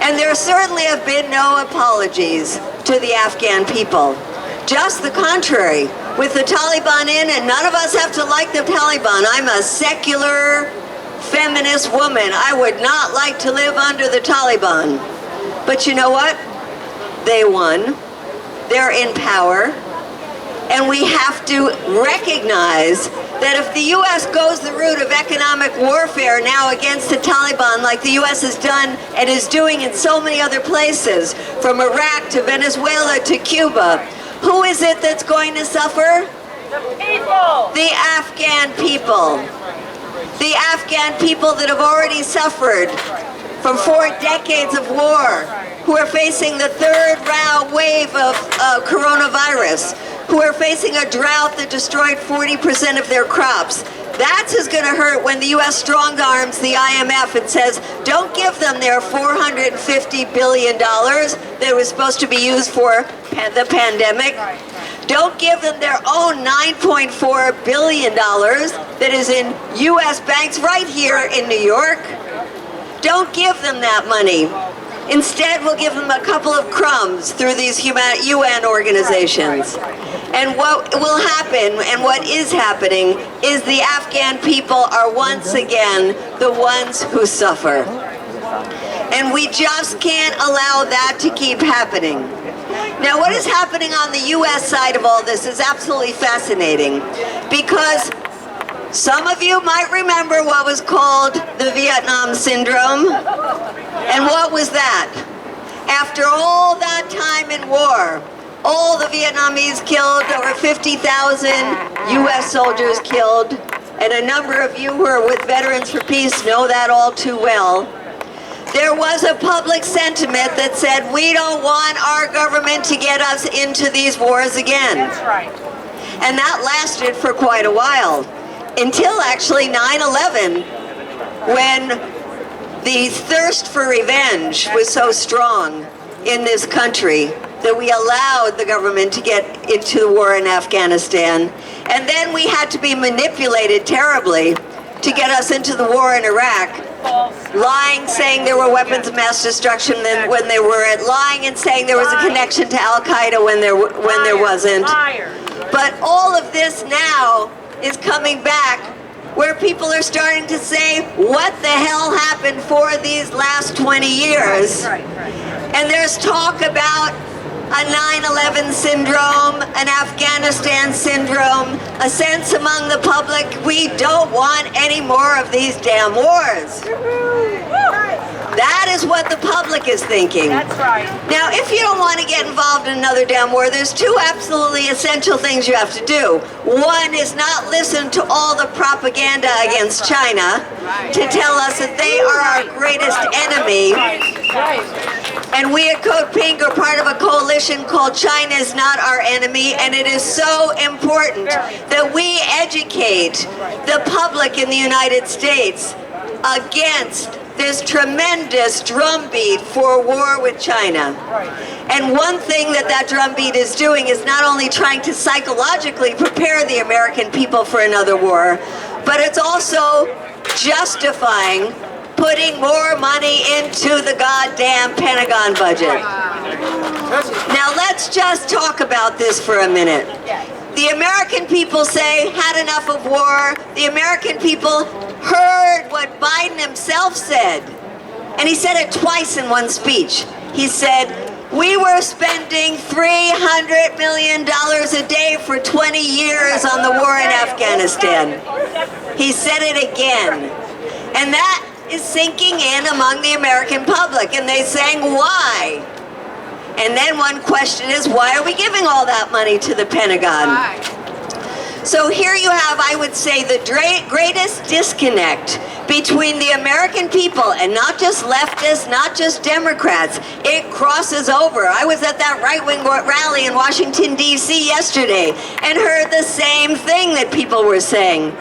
And there certainly have been no apologies to the Afghan people. Just the contrary. With the Taliban in, and none of us have to like the Taliban. I'm a secular, feminist woman. I would not like to live under the Taliban. But you know what? They won. They're in power. And we have to recognize that if the U.S. goes the route of economic warfare now against the Taliban, like the U.S. has done and is doing in so many other places, from Iraq to Venezuela to Cuba, who is it that's going to suffer? The people! The Afghan people. The Afghan people that have already suffered from 4 decades of war, who are facing the 3rd round wave of coronavirus, who are facing a drought that destroyed 40% of their crops. That's who's going to hurt when the U.S. strong-arms the IMF and says, don't give them their $450 billion that was supposed to be used for the pandemic. Don't give them their own $9.4 billion that is in U.S. banks right here in New York. Don't give them that money. Instead, we'll give them a couple of crumbs through these UN organizations. And what will happen, and what is happening, is the Afghan people are once again the ones who suffer. And we just can't allow that to keep happening. Now, what is happening on the U.S. side of all this is absolutely fascinating, because some of you might remember what was called the Vietnam Syndrome. And what was that? After all that time in war, all the Vietnamese killed, over 50,000 U.S. soldiers killed, and a number of you who are with Veterans for Peace know that all too well. There was a public sentiment that said, we don't want our government to get us into these wars again. That's right. And that lasted for quite a while, until actually 9/11, when the thirst for revenge was so strong in this country that we allowed the government to get into the war in Afghanistan. And then we had to be manipulated terribly to get us into the war in Iraq. Lying, saying there were weapons of mass destruction when there weren't. Lying and saying there was a connection to Al-Qaeda when there wasn't. But all of this now is coming back, where people are starting to say, what the hell happened for these last 20 years? And there's talk about a 9/11 syndrome, an Afghanistan syndrome, a sense among the public, we don't want any more of these damn wars. That is what the public is thinking. That's right. Now, if you don't want to get involved in another damn war, there's two absolutely essential things you have to do. One is not listen to all the propaganda against China to tell us that they are our greatest enemy. And we at Code Pink are part of a coalition called China is Not Our Enemy, and it is so important that we educate the public in the United States against this tremendous drumbeat for war with China. And one thing that drumbeat is doing is not only trying to psychologically prepare the American people for another war, but it's also justifying putting more money into the goddamn Pentagon budget. Now let's just talk about this for a minute. The American people say, had enough of war. The American people heard what Biden himself said. And he said it twice in one speech. He said, we were spending $300 million a day for 20 years on the war in Afghanistan. He said it again. And that is sinking in among the American public. And they're saying, why? And then one question is, why are we giving all that money to the Pentagon? So here you have, I would say, the greatest disconnect between the American people, and not just leftists, not just Democrats. It crosses over. I was at that right-wing rally in Washington, D.C. yesterday and heard the same thing that people were saying.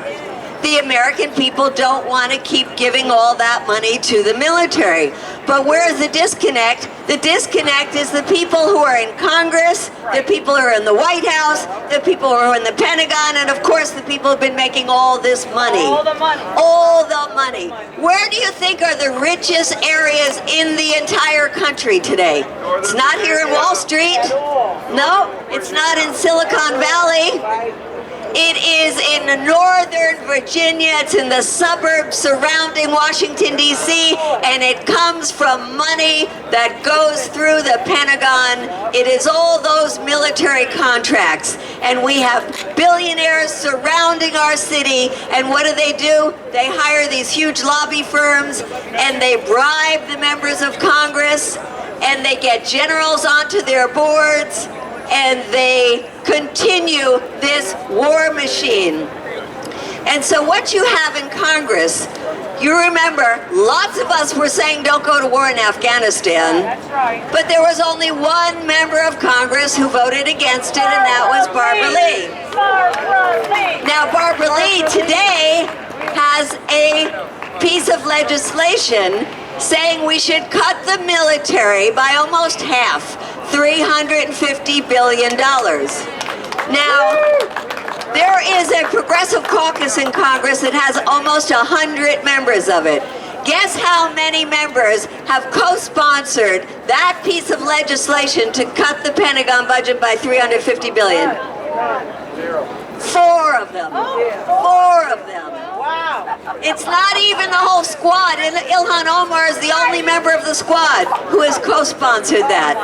The American people don't want to keep giving all that money to the military. But where's the disconnect? The disconnect is the people who are in Congress, the people who are in the White House, the people who are in the Pentagon, and of course the people who have been making all this money. All the money. All the money. Where do you think are the richest areas in the entire country today? It's not here in Wall Street. No, it's not in Silicon Valley. It is in Northern Virginia. It's in the suburbs surrounding Washington, D.C., and it comes from money that goes through the Pentagon. It is all those military contracts. And we have billionaires surrounding our city, and what do? They hire these huge lobby firms, and they bribe the members of Congress, and they get generals onto their boards, and they continue this war machine. And so what you have in Congress, you remember, lots of us were saying don't go to war in Afghanistan. That's right. But there was only one member of Congress who voted against it, and that was Barbara Lee. Now Barbara Lee today has a piece of legislation saying we should cut the military by almost half, $350 billion. Now, there is a progressive caucus in Congress that has almost 100 members of it. Guess how many members have co-sponsored that piece of legislation to cut the Pentagon budget by $350 billion? 4 of them. 4 of them. It's not even the whole squad. Ilhan Omar is the only member of the squad who has co-sponsored that.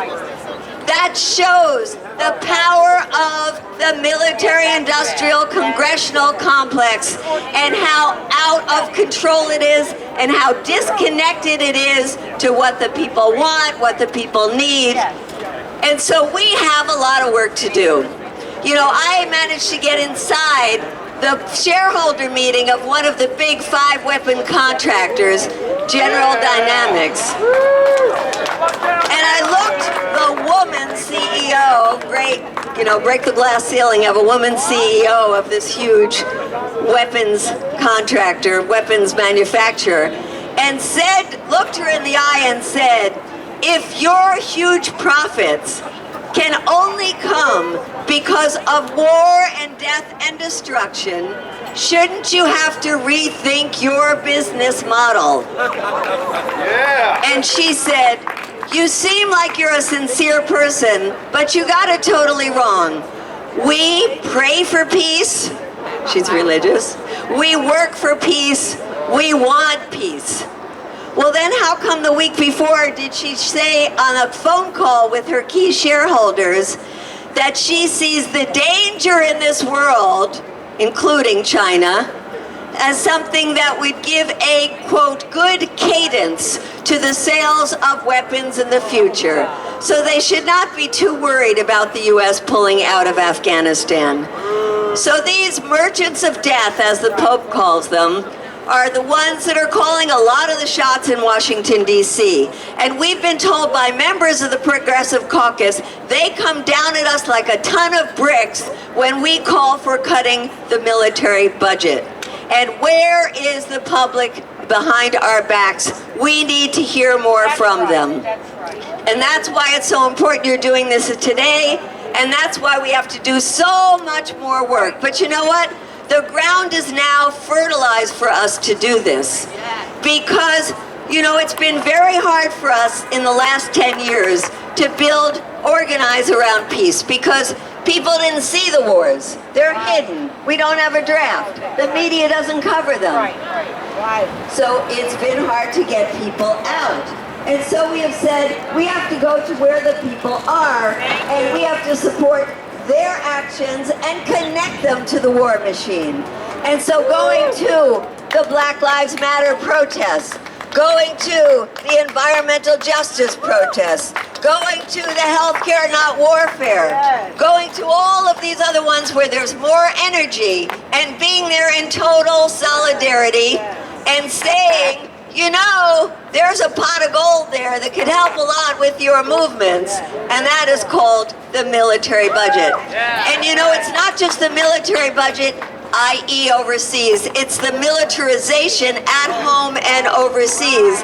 That shows the power of the military-industrial congressional complex and how out of control it is and how disconnected it is to what the people want, what the people need. And so we have a lot of work to do. You know, I managed to get inside the shareholder meeting of one of the big 5 weapon contractors, General Dynamics. And I looked, the woman CEO, great, you know, break the glass ceiling, have a woman CEO of this huge weapons contractor, weapons manufacturer, and said, looked her in the eye and said, if your huge profits can only come because of war and death and destruction, shouldn't you have to rethink your business model? Yeah. And she said, you seem like you're a sincere person, but you got it totally wrong. We pray for peace. She's religious. We work for peace. We want peace. Well, then how come the week before did she say on a phone call with her key shareholders that she sees the danger in this world, including China, as something that would give a, quote, good cadence to the sales of weapons in the future. So they should not be too worried about the U.S. pulling out of Afghanistan. So these merchants of death, as the Pope calls them, are the ones that are calling a lot of the shots in Washington, D.C. And we've been told by members of the Progressive Caucus, they come down at us like a ton of bricks when we call for cutting the military budget. And where is the public behind our backs? We need to hear more from them. And that's why it's so important you're doing this today, and that's why we have to do so much more work. But you know what? The ground is now fertilized for us to do this. Because, you know, it's been very hard for us in the last 10 years to organize around peace, because people didn't see the wars. They're hidden. We don't have a draft. The media doesn't cover them. So it's been hard to get people out. And so we have said, we have to go to where the people are, and we have to support their actions and connect them to the war machine. And so going to the Black Lives Matter protests, going to the environmental justice protests, going to the healthcare not warfare, going to all of these other ones where there's more energy, and being there in total solidarity and saying, you know, there's a pot of gold there that could help a lot with your movements, and that is called the military budget. And you know, it's not just the military budget, i.e. overseas, it's the militarization at home and overseas.